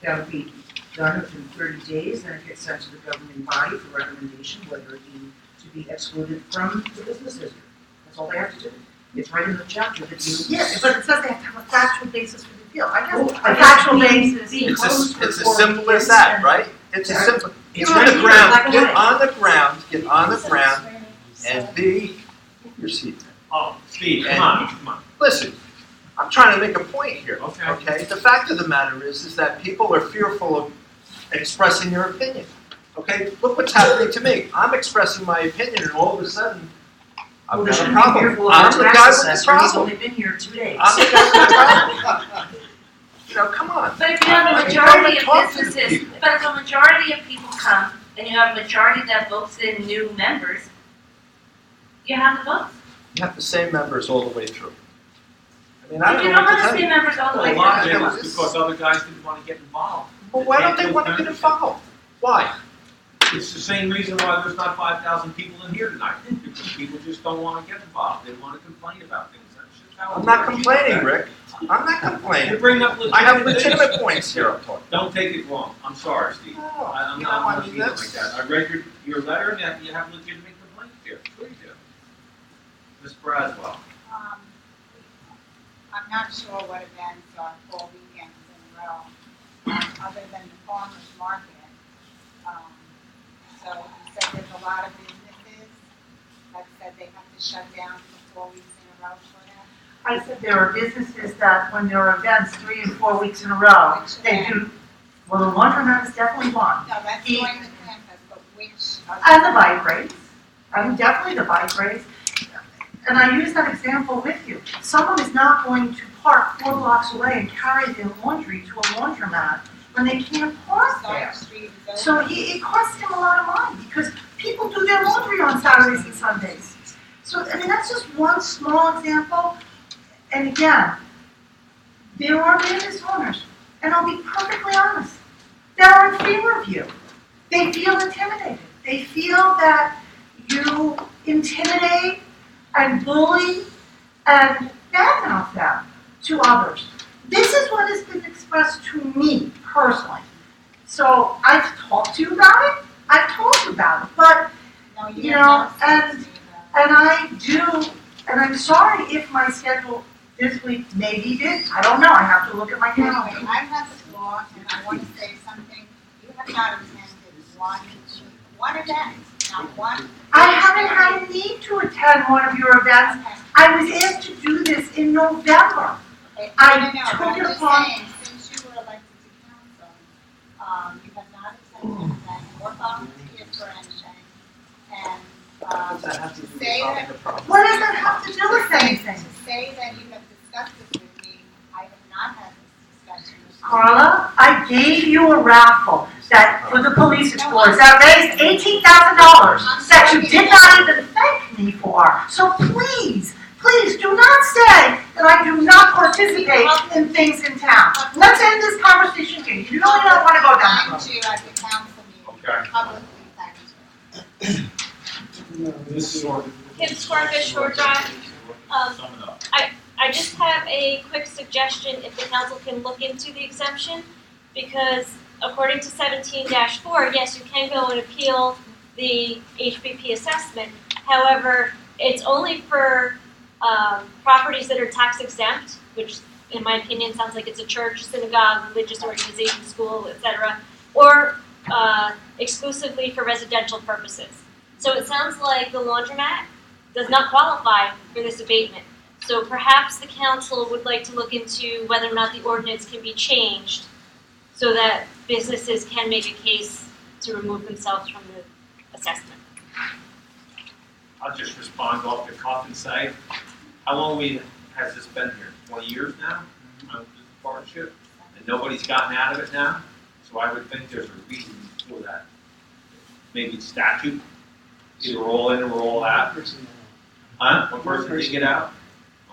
that would be done within 30 days, then it gets sent to the governing body for recommendation, whether it be to be excluded from the business district. That's all they have to do. It's right in the chapter that you. Yeah, but it says they have to have a factual basis for the appeal. I guess Well, a factual basis. It's as simple as that, right? It's as simple. Get It's on right the here, ground, black and get white. on the ground, get on the ground, and be your seat. Oh, Steve, come on. Listen, I'm trying to make a point here. Okay. Okay. The fact of the matter is that people are fearful of expressing their opinion. Okay. Look what's happening to me. I'm expressing my opinion, and all of a sudden, I've Well, they got a shouldn't be problem. fearful of I'm our the guy tax with the assessor, he's problem. only been here 2 days. I'm the guy with the problem. You know, come on. But if you have a I mean, majority come and of talk to the businesses, people. but if a majority of people come, and you have a majority that votes in new members, you have the votes. You have the same members all the way through. I mean, I But don't you know don't what to have tell the you. same members all the Well, way a lot of through. it is because other guys didn't want to get involved. But why don't they want to get involved? Why? It's the same reason why there's not 5,000 people in here tonight, because people just don't want to get involved, they want to complain about things. That's just how it I'm not works. complaining, Rick. I'm not You complaining. bring up I have legitimate legitimate things. points here I'm talking. Don't take it wrong, I'm sorry, Steve. No, I'm you know, not I gonna mean, feel like that's- that. I read your letter, and you have legitimate complaints here, sure you do. Ms. Braswell. I'm not sure what events are 4 weekends in a row, other than the farmer's market. So you said there's a lot of businesses that said they have to shut down for 4 weeks in a row for that. I said there are businesses that when there are events 3 and 4 weeks in a row, they do, well, the laundromat is definitely one. No, that's during the campus, but which? And the bike race, I mean, definitely the bike race. And I use that example with you. Someone is not going to park 4 blocks away and carry their laundry to a laundromat when they can't park there. So it costs him a lot of money because people do their laundry on Saturdays and Sundays. So, I mean, that's just one small example. And again, there are business owners, and I'll be perfectly honest, that are in favor of you. They feel intimidated. They feel that you intimidate and bully and badmouth them to others. This is what has been expressed to me personally. So I've talked to you about it. I've told you about it, but No, you know, and I do, and I'm sorry if my schedule this week maybe did. I don't know. I have to look at my No, calendar. I have the floor, and I want to say something. You have not attended one event, not one. I haven't had a need to attend one of your events. I was asked to do this in November. Okay, I no, took but it I'm just upon- saying, since you were elected to council, you have not attended an event or volunteered for anything. And, to say that, What does that have to do with anything? to say that you have discussed this with me, I have not had this discussion with you. Carla, I gave you a raffle that for the police explorers that raised $18,000 that you did not even thank me for. So please, please do not say that I do not participate in things in town. Let's end this conversation here. You really don't want to go down that road. Thanked you at the council meeting, Okay. publicly thanked you. Ms. Short. Kim Scarfish, Short Drive. Sum it up. I just have a quick suggestion if the council can look into the exemption, because according to 17-4, yes, you can go and appeal the HBP assessment. However, it's only for properties that are tax exempt, which in my opinion sounds like it's a church, synagogue, religious organization, school, etc., or exclusively for residential purposes. So it sounds like the laundromat does not qualify for this abatement. So perhaps the council would like to look into whether or not the ordinance can be changed so that businesses can make a case to remove themselves from the assessment. I'll just respond off the cuff and say, how long has this been here? 20 years now? This partnership? And nobody's gotten out of it now? So I would think there's a reason for that. Maybe statute, either roll in or roll out. Huh? One person did get out?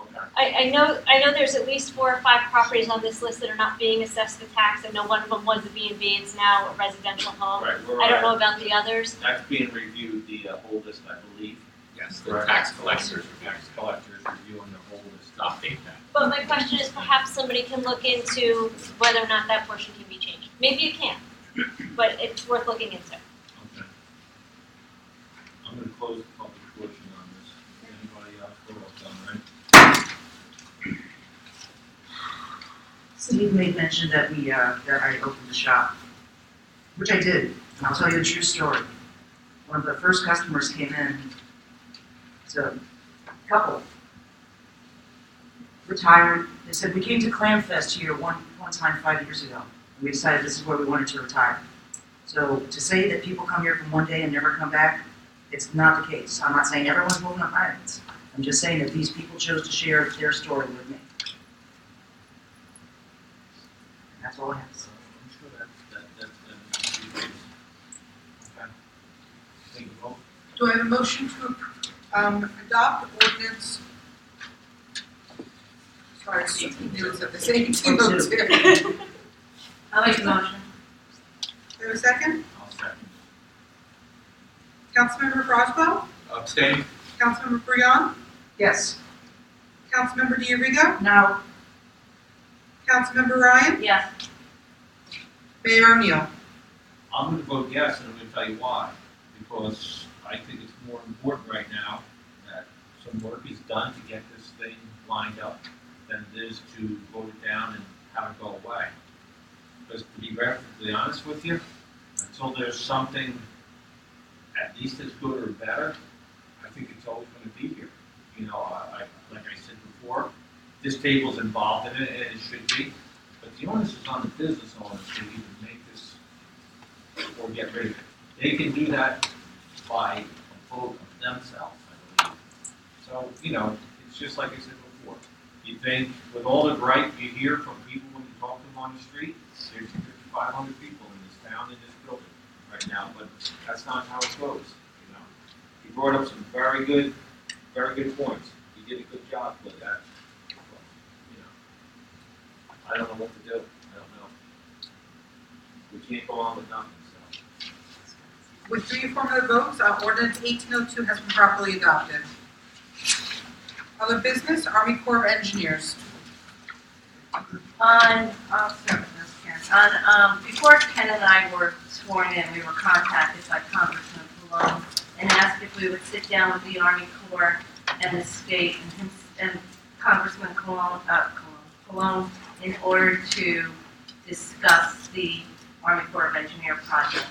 Okay. I know there's at least 4 or 5 properties on this list that are not being assessed the tax. I know one of them was a B&B, it's now a residential home. Right, I don't know about the others. That's being reviewed, the whole list, I believe. Yes, the tax collectors Reviewing the whole list. update that. But my question is perhaps somebody can look into whether or not that portion can be changed. Maybe it can, but it's worth looking into. Okay. I'm gonna close the public portion on this. Anybody else, we're all done, right? Steve made mention that that I opened the shop, which I did, and I'll tell you a true story. One of the first customers came in, it's a couple, retired. They said, we came to Clam Fest here one time 5 years ago. We decided this is where we wanted to retire. So to say that people come here from one day and never come back, it's not the case. I'm not saying everyone's moving up Highlands. I'm just saying that these people chose to share their story with me. That's all I have to say. I'm sure that's okay. Take a vote. Do I have a motion to adopt ordinance? Sorry, it's 18 at the same time. I'll make the motion. Do I have a second? I'll second. Councilmember Roswell? Abstain? Councilmember Breon? Yes. Councilmember Diarigo? No. Councilmember Ryan? Yes. Mayor O'Neill? I'm gonna vote yes, and I'm gonna tell you why. Because I think it's more important right now that some work is done to get this thing lined up than it is to vote it down and have it go away. Because to be perfectly honest with you, until there's something at least as good or better, I think it's always gonna be here. You know, like I said before, this table's involved in it, and it should be, but the onus is on the business owners to either make this or get rid of it. They can do that by a vote of themselves, I believe. So, you know, it's just like I said before. You think, with all the gripe you hear from people when you talk to them on the street, there's 500 people in this town, in this building right now, but that's not how it goes, you know? You brought up some very good points. You did a good job with that. But, you know, I don't know what to do. I don't know. We can't go on with nothing, so. With 3 affirmative votes, ordinance 1802 has been properly adopted. Other business, Army Corps of Engineers. I'll start with this, Karen. Before Ken and I were sworn in, we were contacted by Congressman Cologne and asked if we would sit down with the Army Corps and the state and Congressman Cologne in order to discuss the Army Corps of Engineer project,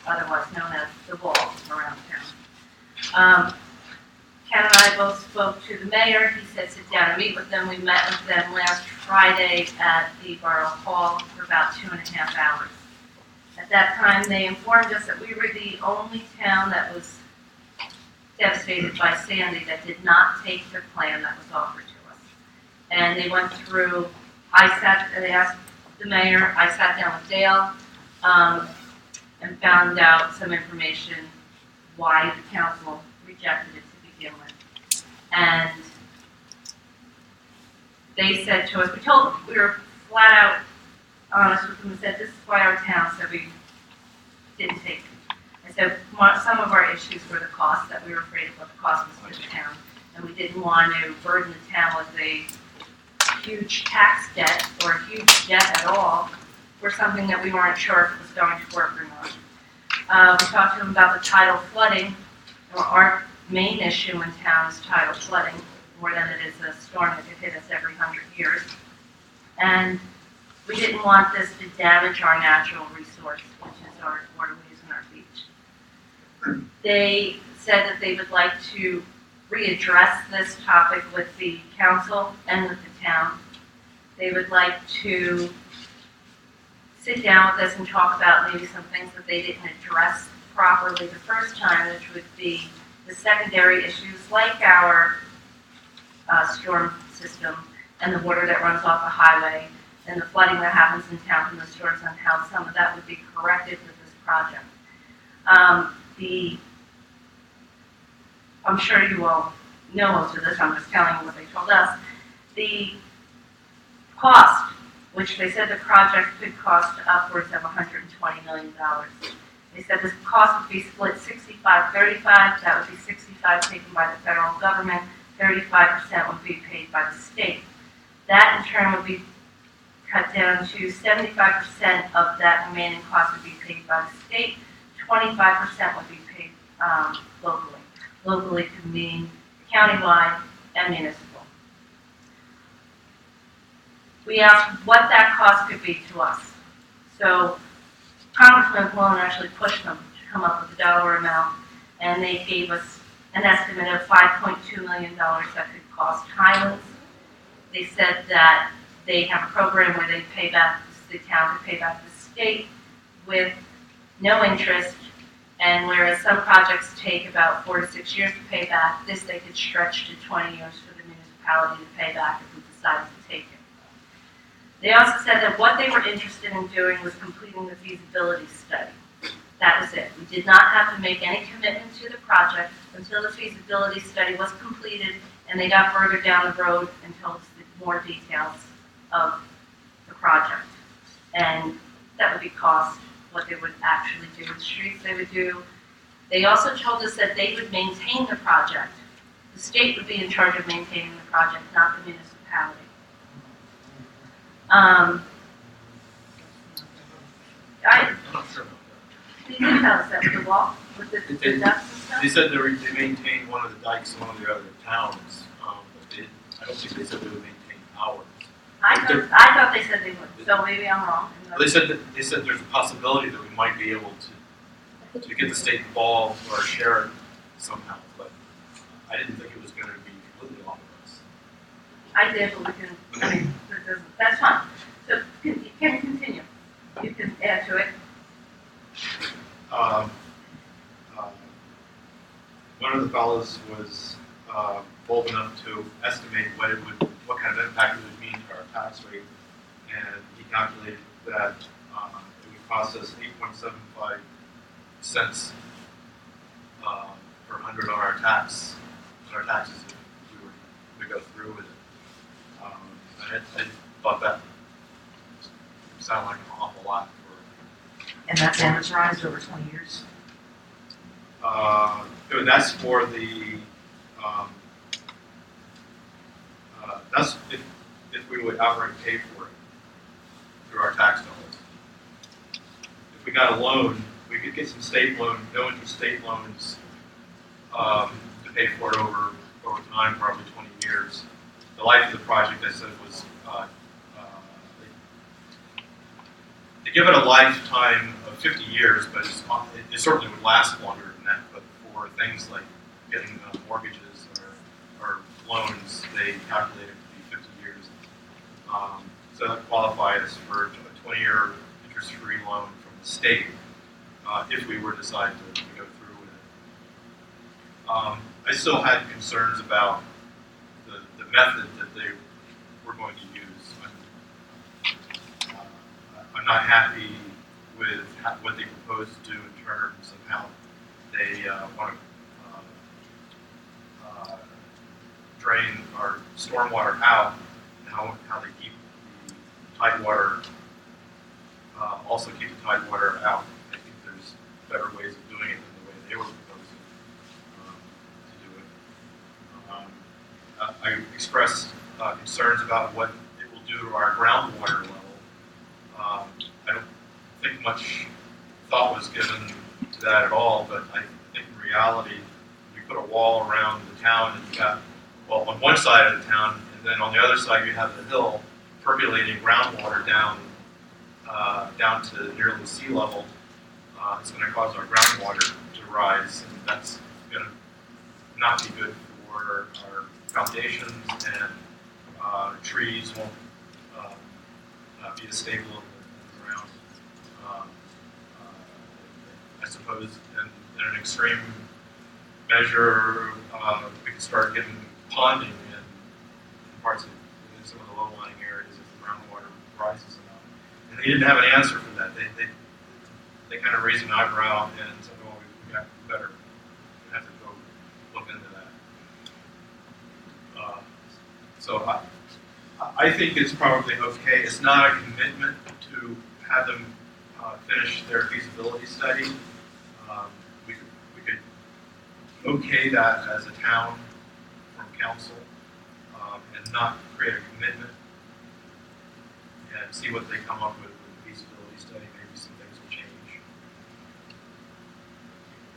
otherwise known as the wall around town. Ken and I both spoke to the mayor. He said sit down and meet with them. We met with them last Friday at the Borough Hall for about 2.5 hours. At that time, they informed us that we were the only town that was devastated by Sandy that did not take the plan that was offered to us. And they went through, they asked the mayor, I sat down with Dale, and found out some information why the council rejected it to begin with. And they said to us, we were flat out honest with them and said, this is why our town said we didn't take it. I said, some of our issues were the cost, that we were afraid of what the cost was to the town. And we didn't want to burden the town with a huge tax debt or a huge debt at all for something that we weren't sure if it was going to work or not. We talked to them about the tidal flooding. Our main issue in town is tidal flooding, more than it is a storm that could hit us every 100 years. And we didn't want this to damage our natural resource, which is our waterways and our beach. They said that they would like to readdress this topic with the council and with the town. They would like to sit down with us and talk about maybe some things that they didn't address properly the first time, which would be the secondary issues like our storm system and the water that runs off the highway and the flooding that happens in town from the storms, and how some of that would be corrected with this project. I'm sure you all know most of this, I'm just telling you what they told us. The cost, which they said the project could cost upwards of $120 million. They said this cost would be split 65-35, that would be 65 taken by the federal government, 35% would be paid by the state. That in turn would be cut down to 75% of that remaining cost would be paid by the state, 25% would be paid locally. Locally could mean countywide and municipal. We asked what that cost could be to us. So Congressman Malone actually pushed them to come up with a dollar amount, and they gave us an estimate of $5.2 million that could cost Highlands. They said that they have a program where they pay back, the town to pay back the state with no interest, and whereas some projects take about 4 to 6 years to pay back, this they could stretch to 20 years for the municipality to pay back if we decided to take it. They also said that what they were interested in doing was completing the feasibility study. That was it. We did not have to make any commitment to the project until the feasibility study was completed and they got further down the road and told us more details of the project. And that would be cost, what they would actually do, the streets they would do. They also told us that they would maintain the project. The state would be in charge of maintaining the project, not the municipality. They did tell us that with the wall, with the ducks and stuff. They said they maintained one of the dikes in one of the other towns, but I don't think they said they would maintain ours. I thought they said they would, so maybe I'm wrong. They said there's a possibility that we might be able to get the state involved or share it somehow, but I didn't think it was going to be completely off of us. I did, but we can, I mean, that's fine. So you can continue. You can add to it. One of the fellows was bold enough to estimate what kind of impact it would mean to our tax rate, and he calculated that it would cost us 8.75 cents per hundred on our taxes if we were to go through with it. I thought that sounded like an awful lot for. And that's amortized over 20 years? That's for the, that's if we would outright pay for it through our tax dollars. If we got a loan, we could get some state loan, no interest state loans to pay for it over time, probably 20 years. The life of the project, I said, was they give it a lifetime of 50 years, but it certainly would last longer than that. But for things like getting mortgages or loans, they calculate it to be 50 years. So that qualifies for a 20-year interest-free loan from the state if we were to decide to go through with it. I still had concerns about the method that they were going to use. I'm not happy with what they propose to do in terms of how they want to drain our stormwater out, and how they keep the tidewater, also keep the tidewater out. I think there's better ways of doing it than the way they were proposing to do it. I expressed concerns about what it will do to our groundwater level. I don't think much thought was given to that at all, but I think in reality, we put a wall around the town, and you got, well, on one side of the town, and then on the other side you have the hill percolating groundwater down to nearly sea level. It's going to cause our groundwater to rise, and that's going to not be good for our foundations, and trees won't be as stable in the ground. I suppose in an extreme measure, we can start getting ponding in parts of some of the low-lying areas if the groundwater rises enough. And they didn't have an answer for that. They kind of raised an eyebrow and said, "Well, we got better. We have to go look into that." So I think it's probably okay. It's not a commitment to have them finish their feasibility study. We could okay that as a town from council and not create a commitment and see what they come up with the feasibility study. Maybe some things will change.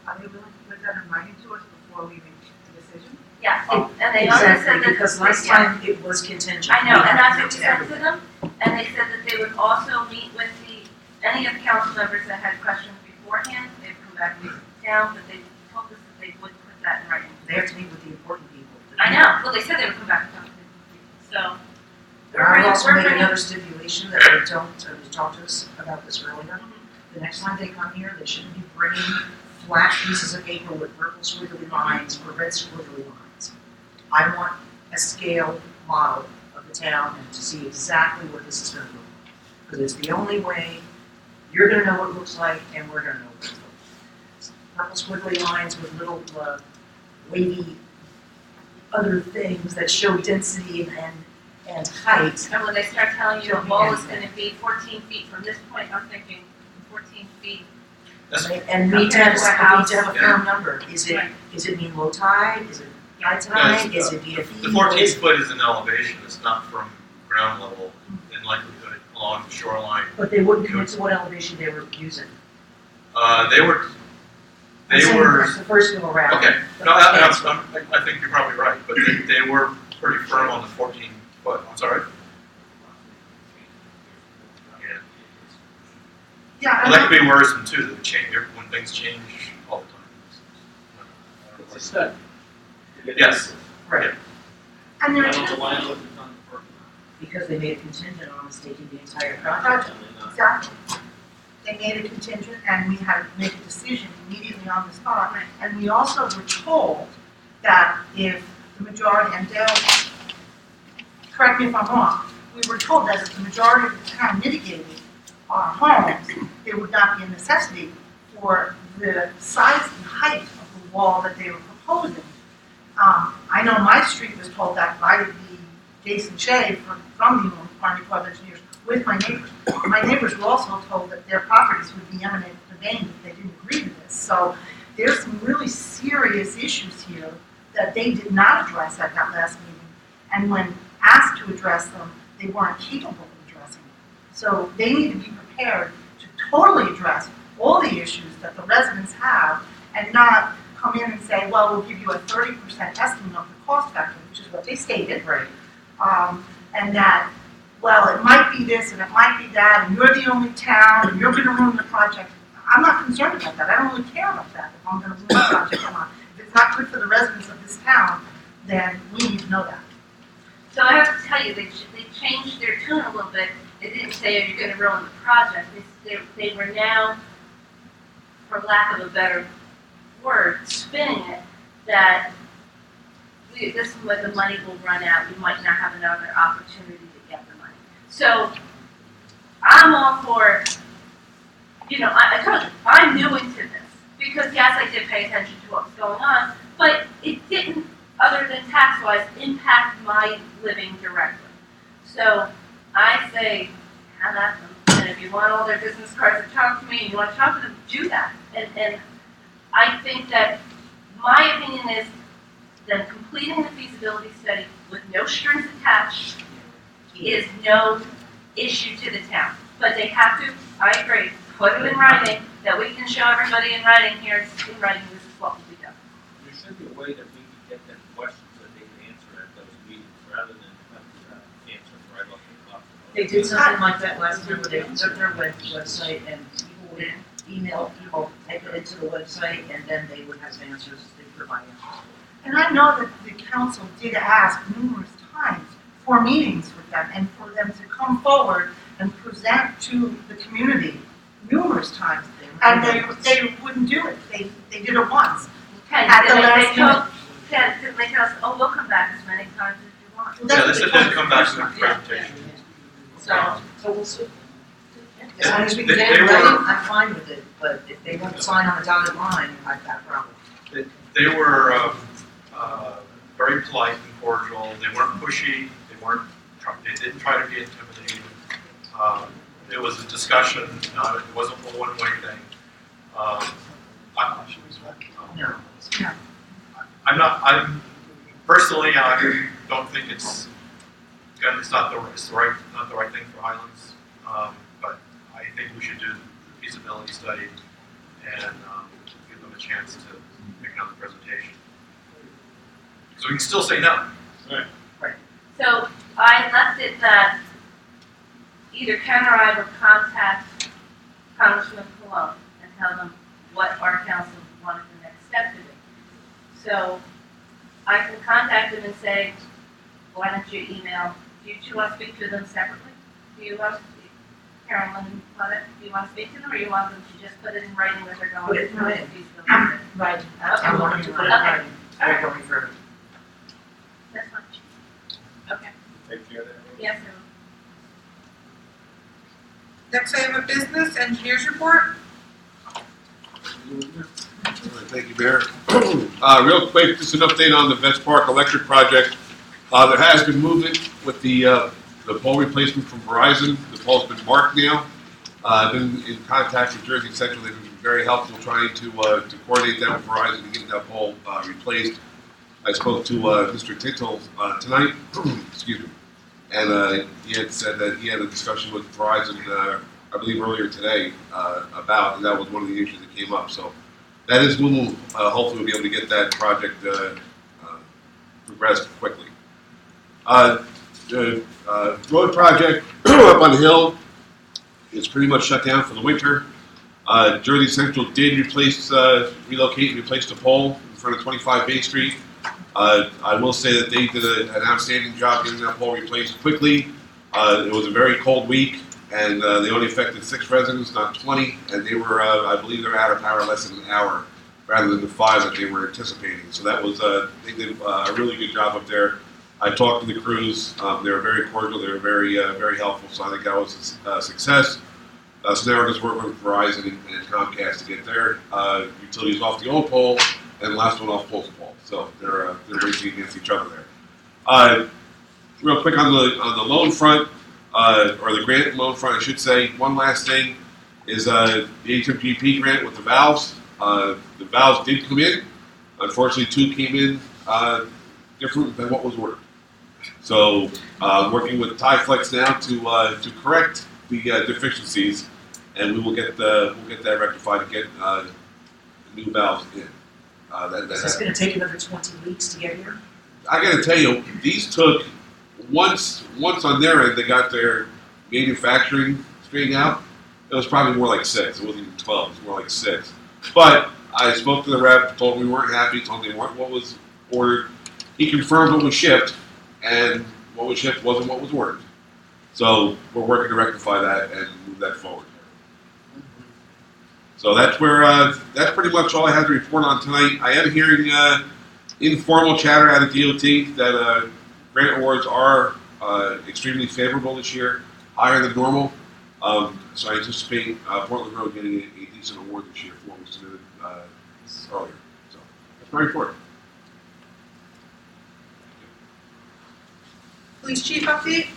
Are they willing to put that in writing to us before we make the decision? Yeah, and they also Exactly, said that. because last time it was contingent. I know, We and had that's what we to said do to them, and they said that they would also meet with any of the council members that had questions beforehand, they'd come back to the town, but they told us that they would put that in writing. They have to meet with the important people. I know, well, they said they would come back and talk to the people, so. I also made bringing- another stipulation that they don't, you talked to us about this earlier. The next time they come here, they shouldn't be bringing flat pieces of paper with purple squiggly lines or red squiggly lines. I want a scale model of the town and to see exactly what this is gonna look like. Because it's the only way you're gonna know what it looks like and we're gonna know what it looks like. Purple squiggly lines with little wavy other things that show density and height. And when they start telling you a wall is gonna be 14 feet from this point, I'm thinking 14 feet. And we need to have, we need to have a Yeah. firm number. Is it, Right. is it mean low tide? Is it high No, tide? Is it BFE? The 14 foot is an elevation. It's not from ground level in likelihood along the shoreline. But they wouldn't commit to what elevation they were using. They were. I'm saying the first go around. Okay. the No, first I think you're probably right, but they were pretty firm on the 14 foot. I'm sorry. Yeah. Yeah, Well, and that could be worrisome too. That change when things change all the time. It's a step. Yes. Right. and there are I don't two know why it wasn't done first. Because they made it contingent on us taking the entire project. Exactly. They made it contingent, and we had to make a decision immediately on the spot. And we also were told that if the majority, and Dale, correct me if I'm wrong, we were told that if the majority of the town mitigated our homes, there would not be a necessity for the size and height of the wall that they were proposing. I know my street was told that by the Jason Shea from the Army Corps of Engineers with my neighbors. My neighbors were also told that their properties would be eminent domain if they didn't agree to this. So there's some really serious issues here that they did not address at that last meeting. And when asked to address them, they weren't capable of addressing them. So they need to be prepared to totally address all the issues that the residents have and not come in and say, well, we'll give you a 30% estimate of the cost factor, which is what they stated. Right. And that, well, it might be this and it might be that, and you're the only town, and you're gonna ruin the project. I'm not concerned about that. I don't really care about that, if I'm gonna ruin the project or not. If it's not good for the residents of this town, then we need to know that. So I have to tell you, they changed their tune a little bit. They didn't say, oh, you're gonna ruin the project. They were now, for lack of a better word, spinning it, that this is when the money will run out. You might not have another opportunity to get the money. So I'm all for, I told you, I'm new into this. Because yes, I did pay attention to what was going on, but it didn't, other than tax-wise, impact my living directly. So I say, have at them. And if you want all their business cards to talk to me, and you want to talk to them, do that. And I think that my opinion is that completing the feasibility study with no strings attached is no issue to the town. But they have to, I agree, put it in writing, that we can show everybody in writing, here, it's in writing, this is what will be done. There should be a way that we can get them questions that they can answer at those meetings, rather than have to answer them right off the clock. They did something like that last year where they took their website and people would email people, type it into the website, and then they would have answers, they provide answers. And I know that the council did ask numerous times for meetings with them and for them to come forward and present to the community numerous times. And they wouldn't do it. They did it once. At the last minute. They tell us, oh, we'll come back as many times as you want. Yeah, they said they'd come back to the presentation. So we'll see. As long as we They- can get it they ready, were- I'm fine with it, but if they won't sign on the dotted line, I've got a problem. They were very polite and cordial. They weren't pushy. They weren't they didn't try to be intimidating. It was a discussion, it wasn't a one-way thing. I'm personally, I don't think it's not the right thing for Highlands. But I think we should do the feasibility study and give them a chance to make another presentation. So we can still say no. Right. So I left it that either Ken or I would contact Congressman Cologne and tell them what our council wanted the next step to be. So I can contact them and say, why don't you email, do you two want to speak to them separately? Do you want to speak, Carolyn, do you want to speak to them, or you want them to just put it in writing that they're going Put it to in writing. Right. Right. Okay. I want them to put it in writing. They're going for. That's fine. Okay. Take care of that. Yes, sir. Next item of business, engineers report. Thank you, Mayor. Real quick, just an update on the Vets Park electric project. There has been movement with the pole replacement from Verizon. The pole's been marked now. I've been in contact with Jersey Central. They've been very helpful trying to coordinate that with Verizon and get that pole replaced. I spoke to Mr. Tintle tonight, excuse me, and he had said that he had a discussion with Verizon, I believe earlier today, about, and that was one of the issues that came up. So that is moving. Hopefully we'll be able to get that project progressed quickly. The road project up on the hill is pretty much shut down for the winter. Jersey Central did relocate and replace the pole in front of 25 Bay Street. I will say that they did an outstanding job getting that pole replaced quickly. It was a very cold week, and they only affected 6 residents, not 20, and they were, I believe they were out of power less than an hour, rather than the 5 that they were anticipating. So that was, they did a really good job up there. I talked to the crews. They were very cordial. They were very, very helpful. So I think that was a success. So now we're just working with Verizon and Comcast to get their utilities off the old pole and the last one off postal pole. So they're racing against each other there. Real quick on the loan front, or the grant loan front, I should say. One last thing is the HMGP grant with the valves. The valves did come in. Unfortunately, 2 came in different than what was ordered. So working with TieFlex now to correct the deficiencies, and we will get that rectified and get new valves in. Is this going to take another 20 weeks to get here? I got to tell you, these took once on their end they got their manufacturing straightened out. It was probably more like 6. It wasn't even 12. It was more like 6. But I spoke to the rep, told him we weren't happy, told him they weren't what was ordered. He confirmed what was shipped, and what was shipped wasn't what was ordered. So we're working to rectify that and move that forward. So that's where that's pretty much all I have to report on tonight. I am hearing informal chatter out of DOT that grant awards are extremely favorable this year, higher than normal. So I anticipate Portland Road getting a decent award this year for what we submitted earlier. So that's my report. Police chief update.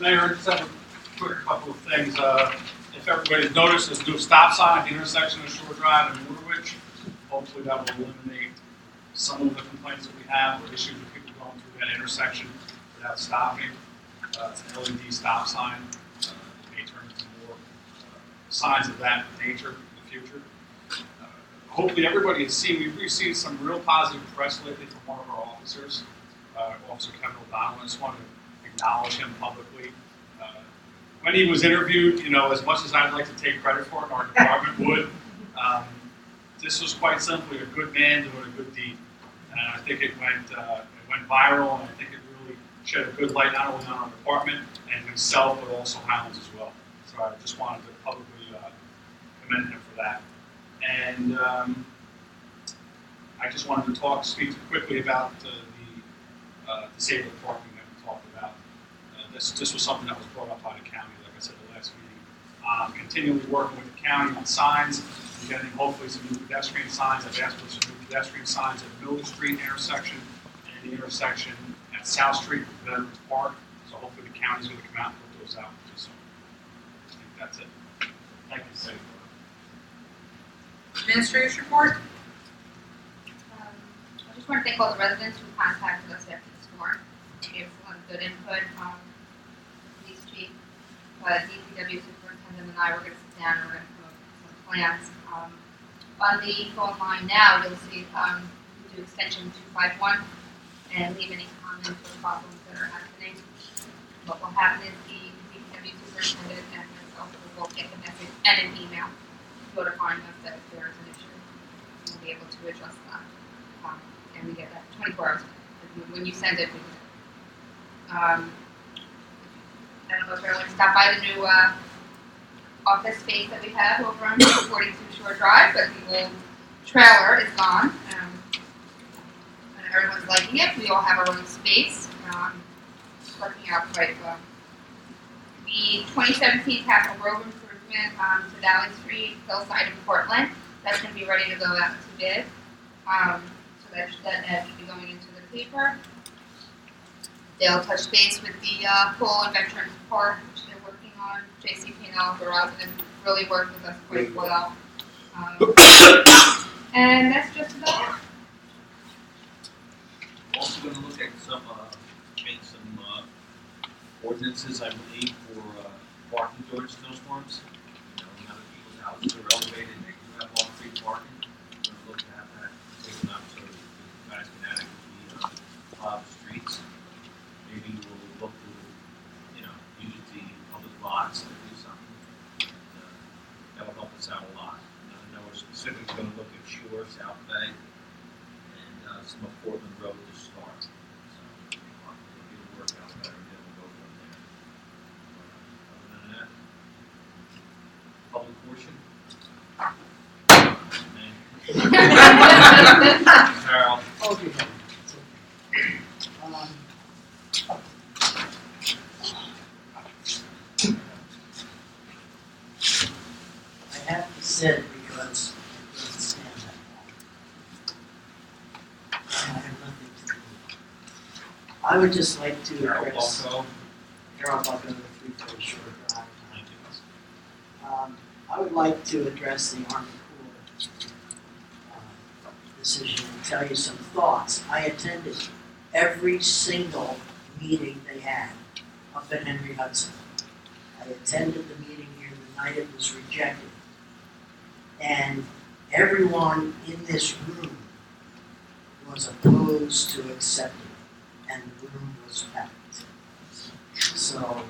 Mayor, I just have a quick couple of things. If everybody's noticed, there's a new stop sign at the intersection of Shore Drive and Woodridge. Hopefully that will eliminate some of the complaints that we have or issues with people going through that intersection without stopping. It's an LED stop sign. May turn into more signs of that nature in the future. Hopefully everybody has seen, we've received some real positive press lately from one of our officers, Officer Kevin O'Donnell. I just want to acknowledge him publicly. When he was interviewed, you know, as much as I'd like to take credit for it, our department would, this was quite simply a good man doing a good deed. And I think it went viral, and I think it really shed a good light not only on our department and himself, but also Highlands as well. So I just wanted to publicly commend him for that. And I just wanted to speak quickly about the disabled parking that we talked about. This was something that was brought up by the county, like I said, the last meeting. Continually working with the county on signs, and getting hopefully some new pedestrian signs. I've asked for some new pedestrian signs at Miller Street intersection and the intersection at South Street, Veterans Park. So hopefully the county's gonna come out and put those out pretty soon. I think that's it. Thank you, Safe. Administrator's report? I just want to thank all the residents who contacted us after the storm. Gave us a lot of good input. Police chief, DPW superintendent and I were going to sit down and we're going to come up with some plans. On the phone line now, you'll see, you do extension 251 and leave any comments or problems that are happening. What will happen is the DPW superintendent and myself will both get the message and an email notifying us that if there is an issue, we'll be able to adjust that. And we get that 24 hours. When you send it, we get it. I don't know if everyone stopped by the new office space that we have over on 42 Shore Drive, but the old trailer is gone. And everyone's liking it. We all have our own space. It's working out quite well. The 2017 Capital Road improvement to Valley Street, Hillside, and Portland, that's going to be ready to go out to bid. So that ad should be going into the paper. They'll touch base with the pool and Veterans Park, which they're working on. JCP&L and Verizon have really worked with us quite well. And that's just about it. Also gonna look at some, change some, ordinances, I believe, for parking during snowstorms. You know, now that people's houses are elevated, they do have off-street parking. We're gonna look at that, taken up so that you guys can adequately, plow the streets. Maybe we'll look to, you know, use the public lots to do something. And, that will help us out a lot. I know we're specifically gonna look at Shore, South Bay, and, some of Portland Road to start. So, it'll work out better, and then we'll go from there. Other than that, public portion. Harold. Okay. I have to sit because I can't stand that long. And I have nothing to do. I would just like to address Harold Bucko, the 340 Shore Drive. I would like to address the Army Corps decision and tell you some thoughts. I attended every single meeting they had up at Henry Hudson. I attended the meeting here the night it was rejected. And everyone in this room was opposed to accepting it, and the room was packed. So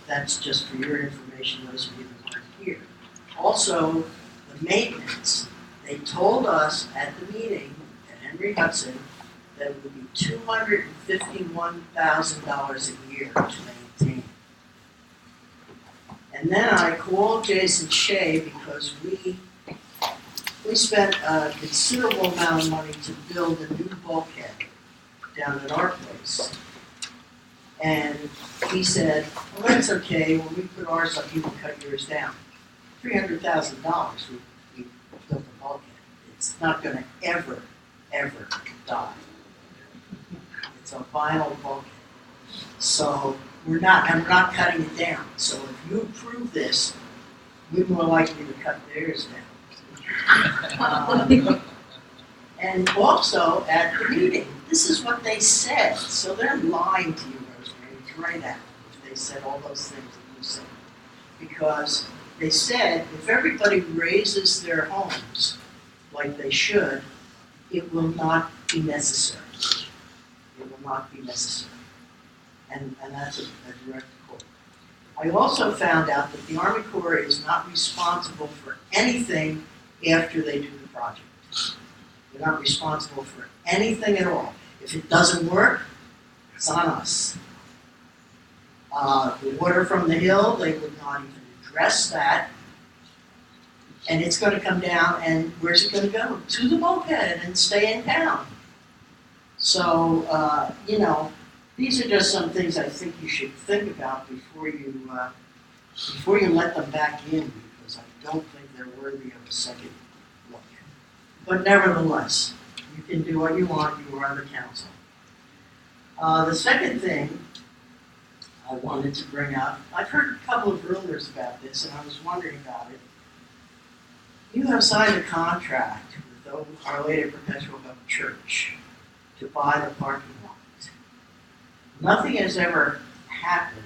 that's just for your information, those of you that weren't here. Also, the maintenance, they told us at the meeting at Henry Hudson that it would be $251,000 a year to maintain. And then I called Jason Shea because we spent a considerable amount of money to build a new bulkhead down at our place. And he said, well, that's okay, when we put ours up, you can cut yours down. $300,000 we built a bulkhead. It's not gonna ever die. It's a vinyl bulkhead. So we're not cutting it down. So if you approve this, we're more likely to cut theirs down. And also at the meeting, this is what they said. So they're lying to you, Rosemary, it's right out if they said all those things that you said. Because they said if everybody raises their homes like they should, it will not be necessary. It will not be necessary. And that's a direct quote. I also found out that the Army Corps is not responsible for anything after they do the project. They're not responsible for anything at all. If it doesn't work, it's on us. The water from the hill, they would not even address that. And it's going to come down, and where's it going to go? To the bulkhead and stay in town. So, you know, these are just some things I think you should think about before you let them back in, because I don't think they're worthy of a second look. But nevertheless, you can do what you want. You are the council. The second thing I wanted to bring up. I've heard a couple of rumors about this, and I was wondering about it. You have signed a contract with Our Lady of Perpetual Help Church to buy the parking lot. Nothing has ever happened,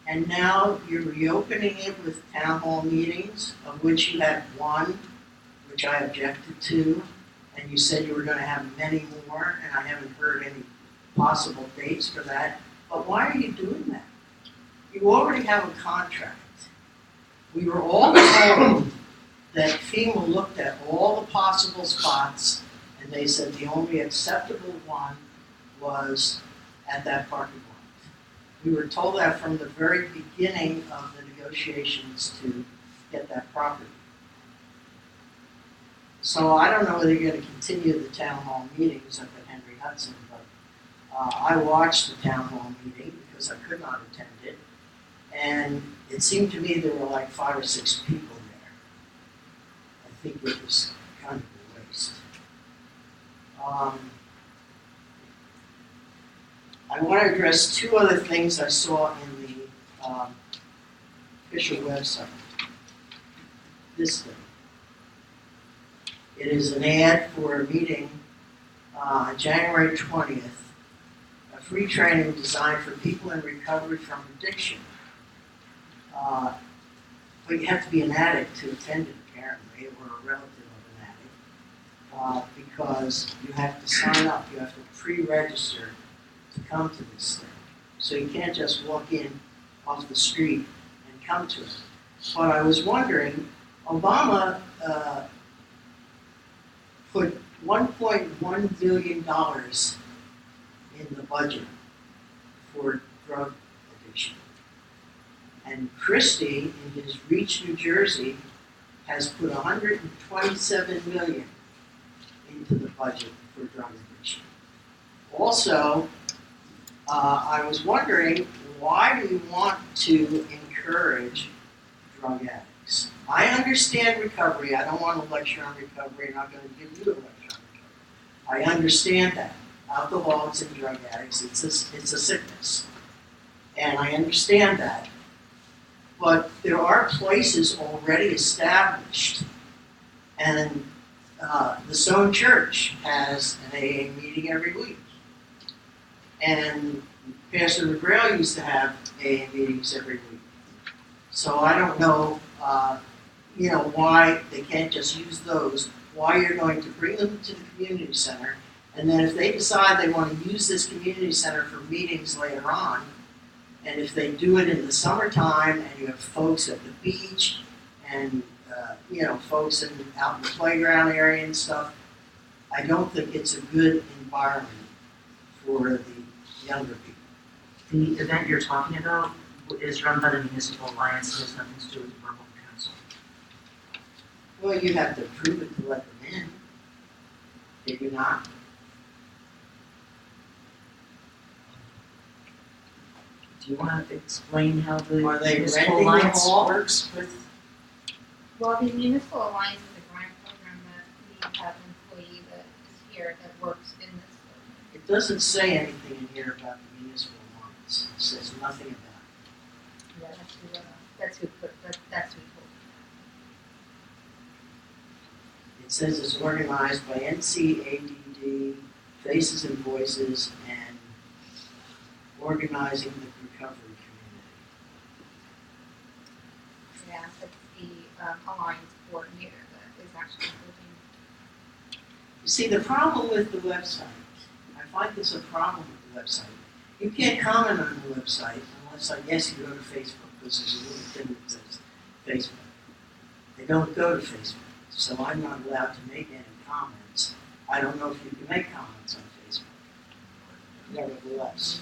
and now you're reopening it with town hall meetings, of which you had one, which I objected to, and you said you were going to have many more, and I haven't heard any possible dates for that. But why are you doing that? You already have a contract. We were all told that FEMA looked at all the possible spots, and they said the only acceptable one was at that parking lot. We were told that from the very beginning of the negotiations to get that property. So I don't know whether you're going to continue the town hall meetings up at Henry Hudson, but I watched the town hall meeting because I could not attend it, and it seemed to me there were like 5 or 6 people there. I think it was kind of a waste. I want to address 2 other things I saw in the official website. This thing. It is an ad for a meeting January 20th, a free training designed for people in recovery from addiction. But you have to be an addict to attend it, apparently, or a relative of an addict, because you have to sign up, you have to pre-register to come to this thing. So you can't just walk in off the street and come to it. But I was wondering, Obama put $1.1 billion in the budget for drug addiction. And Christie, in his Reach, New Jersey, has put $127 million into the budget for drug addiction. Also, I was wondering, why do you want to encourage drug addicts? I understand recovery. I don't want to lecture on recovery. I'm not going to give you a lecture on recovery. I understand that. Alcoholics and drug addicts, it's a sickness. And I understand that. But there are places already established. And the Stone Church has an AA meeting every week. And Pastor McGrail used to have AA meetings every week. So I don't know, why they can't just use those, why you're going to bring them to the community center, and then if they decide they want to use this community center for meetings later on, and if they do it in the summertime, and you have folks at the beach, and folks out in the playground area and stuff, I don't think it's a good environment for the younger people. The event you're talking about is run by the Municipal Alliance. It has nothing to do with the Bourbon Council. Well, you have to approve it to let them in. Did you not? Do you want to explain how the Are they Municipal renting the Alliance hall? works with? Well, the Municipal Alliance is a grant program that we have an employee that is here that works in this building. It doesn't say anything in here about the Municipal Alliance. It says nothing about it. Yeah, that's who told me. It says it's organized by NCADD, Faces and Voices, and organizing the recovery community. Yeah, that's the Alliance coordinator that is actually working. You see, the problem with the website, I find this a problem with the website. You can't comment on the website unless, I guess, you go to Facebook, because there's a little thing that says Facebook. They don't go to Facebook, so I'm not allowed to make any comments. I don't know if you can make comments on Facebook, nevertheless.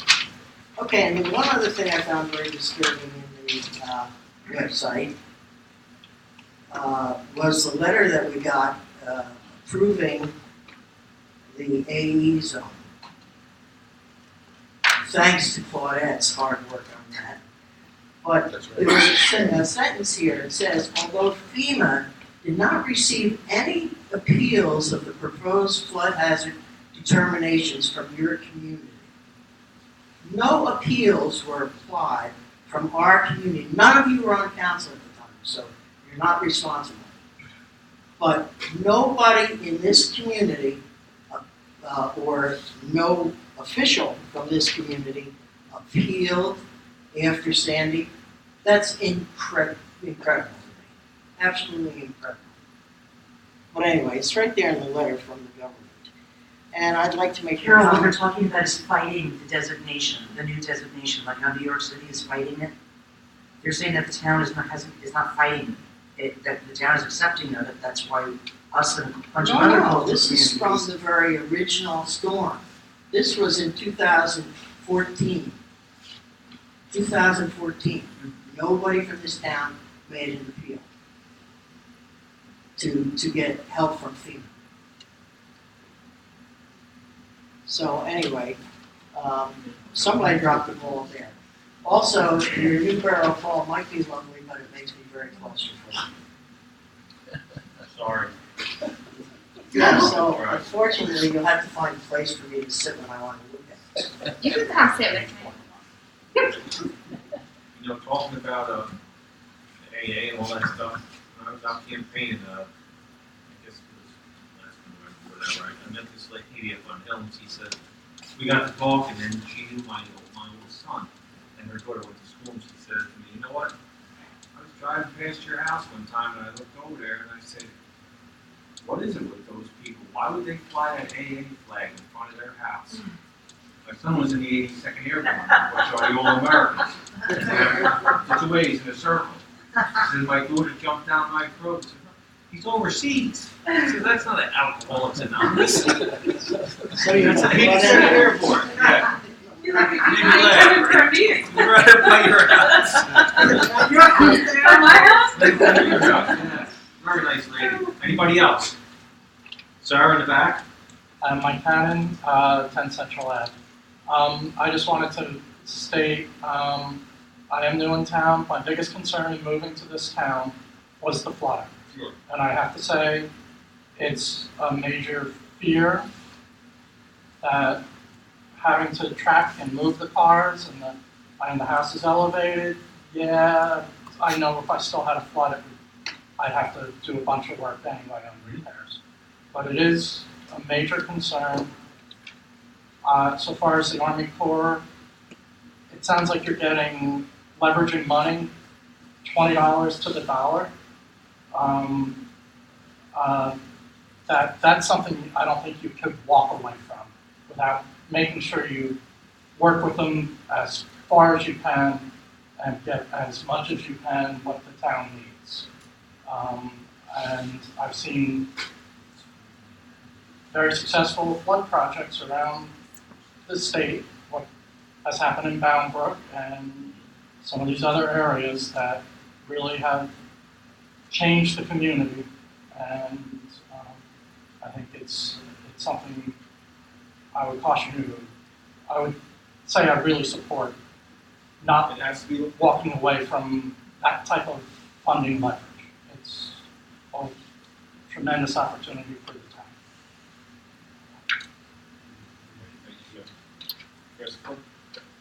Okay, and then one other thing I found very disturbing in the website was the letter that we got approving the AE zone. Thanks to Claudette's hard work on that. But there was a sentence here that says, although FEMA did not receive any appeals of the proposed flood hazard determinations from your community. No appeals were applied from our community. None of you were on council at the time, so you're not responsible. But nobody in this community, or no official from this community, appealed after Sandy. That's incredible to me. Absolutely incredible. But anyway, it's right there in the letter from the government. And I'd like to make a Carol, what we're comment. talking about is fighting the designation, the new designation, like how New York City is fighting it. You're saying that the town is not fighting it, that the town is accepting of it, that's why us and a bunch of other No, local this is from communities- the very original storm. This was in 2014. 2014. Nobody from this town made an appeal to get help from FEMA. So anyway, somebody dropped the ball there. Also, your new Borough Hall might be lovely, but it makes me very claustrophobic. Sorry. Yeah, so unfortunately, you'll have to find a place for me to sit when I want to look at it. You can come sit with me. You know, talking about AA and all that stuff, when I was out campaigning, I guess it was last November or whatever, I met this lady up on Highlands. He said, we got to talk, and then she knew my oldest son, and her daughter went to school, and she said to me, you know what? I was driving past your house one time, and I looked over there, and I said, what is it with those people? Why would they fly that AA flag in front of their house? My son was in the 82nd Airborne, which are the All-Americans. It's a ways in a circle. He said, my daughter jumped down my throat. Said, he's overseas. I said, that's not an Alcoholics Anonymous. So you That's know, an 82nd Airborne. Yeah. You're like, Maybe coming for a meeting. You're right up by your house. Your house there? At my house? Right by your house, yeah. Very nice lady. Anybody else? Sarah in the back? Mike Cannon, 10 Central Ave. I just wanted to state, I am new in town. My biggest concern in moving to this town was the flooding. Sure. And I have to say, it's a major fear that having to track and move the cars and the house is elevated. Yeah, I know if I still had a flood, I'd have to do a bunch of work anyway on repairs. But it is a major concern. So far as the Army Corps, it sounds like you're leveraging money, $20 to the dollar. That's something I don't think you could walk away from without making sure you work with them as far as you can and get as much as you can what the town needs. And I've seen very successful flood projects around the state, what has happened in Bound Brook and some of these other areas that really have changed the community. And I think it's something I would caution you. I would say I really support not It has to be walking away from that type of funding leverage. It's a tremendous opportunity for the town.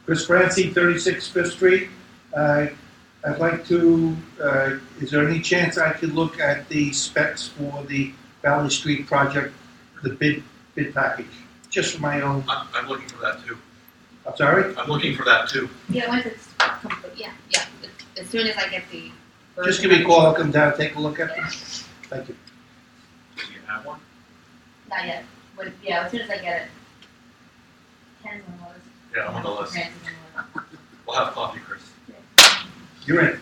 Chris Francie, 36 Fifth Street. I'd like to, is there any chance I could look at the specs for the Valley Street project, the bid package, just for my own, I'm looking for that too. I'm sorry? I'm looking for that too. Yeah, once it's complete, yeah. As soon as I get the. Just give me a call, I'll come down, take a look at them. Thank you. Do you have one? Not yet. Yeah, as soon as I get it. Ken's on the list. Yeah, I'm on the list. Francis is on the list. We'll have coffee, Chris. You're in.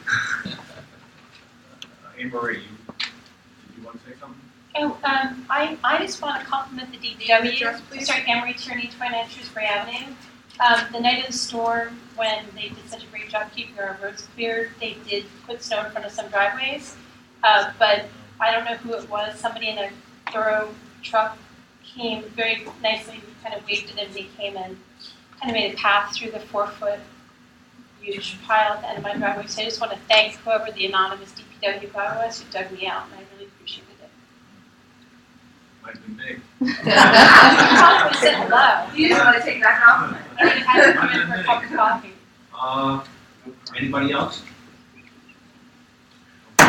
Anne Marie, did you want to say something? Oh, I just want to compliment the DPW. Sorry, Anne Marie Tierney, 29 Shrewsbury Avenue. The night of the storm, when they did such a great job keeping our roads clear, they did put snow in front of some driveways. But I don't know who it was. Somebody in a Duro truck came very nicely, kind of waved it in. They came and kind of made a path through the 4-foot huge pile at the end of my driveway. So I just want to thank whoever the anonymous DPW guy was who dug me out, and I really appreciated it. Might be me. Probably said hello. You just want to take that compliment. I mean, I would come in for a cup of coffee. Anybody else? You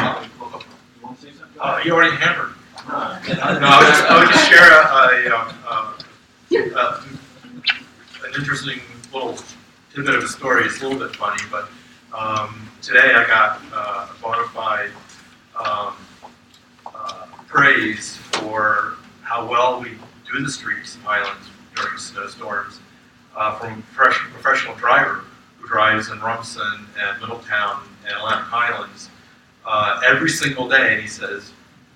want to say something? You already hammered. No, I would just share an interesting little tidbit of a story. It's a little bit funny, but today I got a bona fide praise for how well we do the streets in Highlands during snowstorms from a professional driver who drives in Rumson and Middletown and Atlantic Highlands every single day, and he says,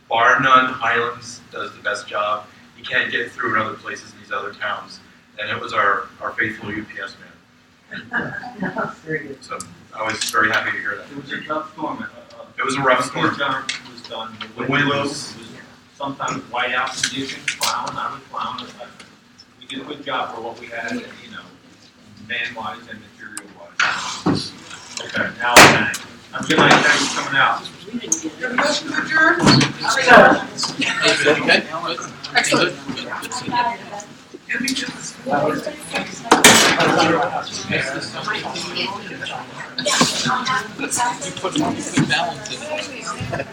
bar none, Highlands does the best job. You can't get through in other places in these other towns. And it was our faithful UPS man. Very good. So I was very happy to hear that. It was a tough storm. It was a rough storm. The job was done. The wind was sometimes whiteout conditions, plowing, I was plowing. We did a good job for what we had, and, man-wise and material-wise. Okay, now, have a good night, thanks for coming out. Your motion to adjourn? You put a good balance in it.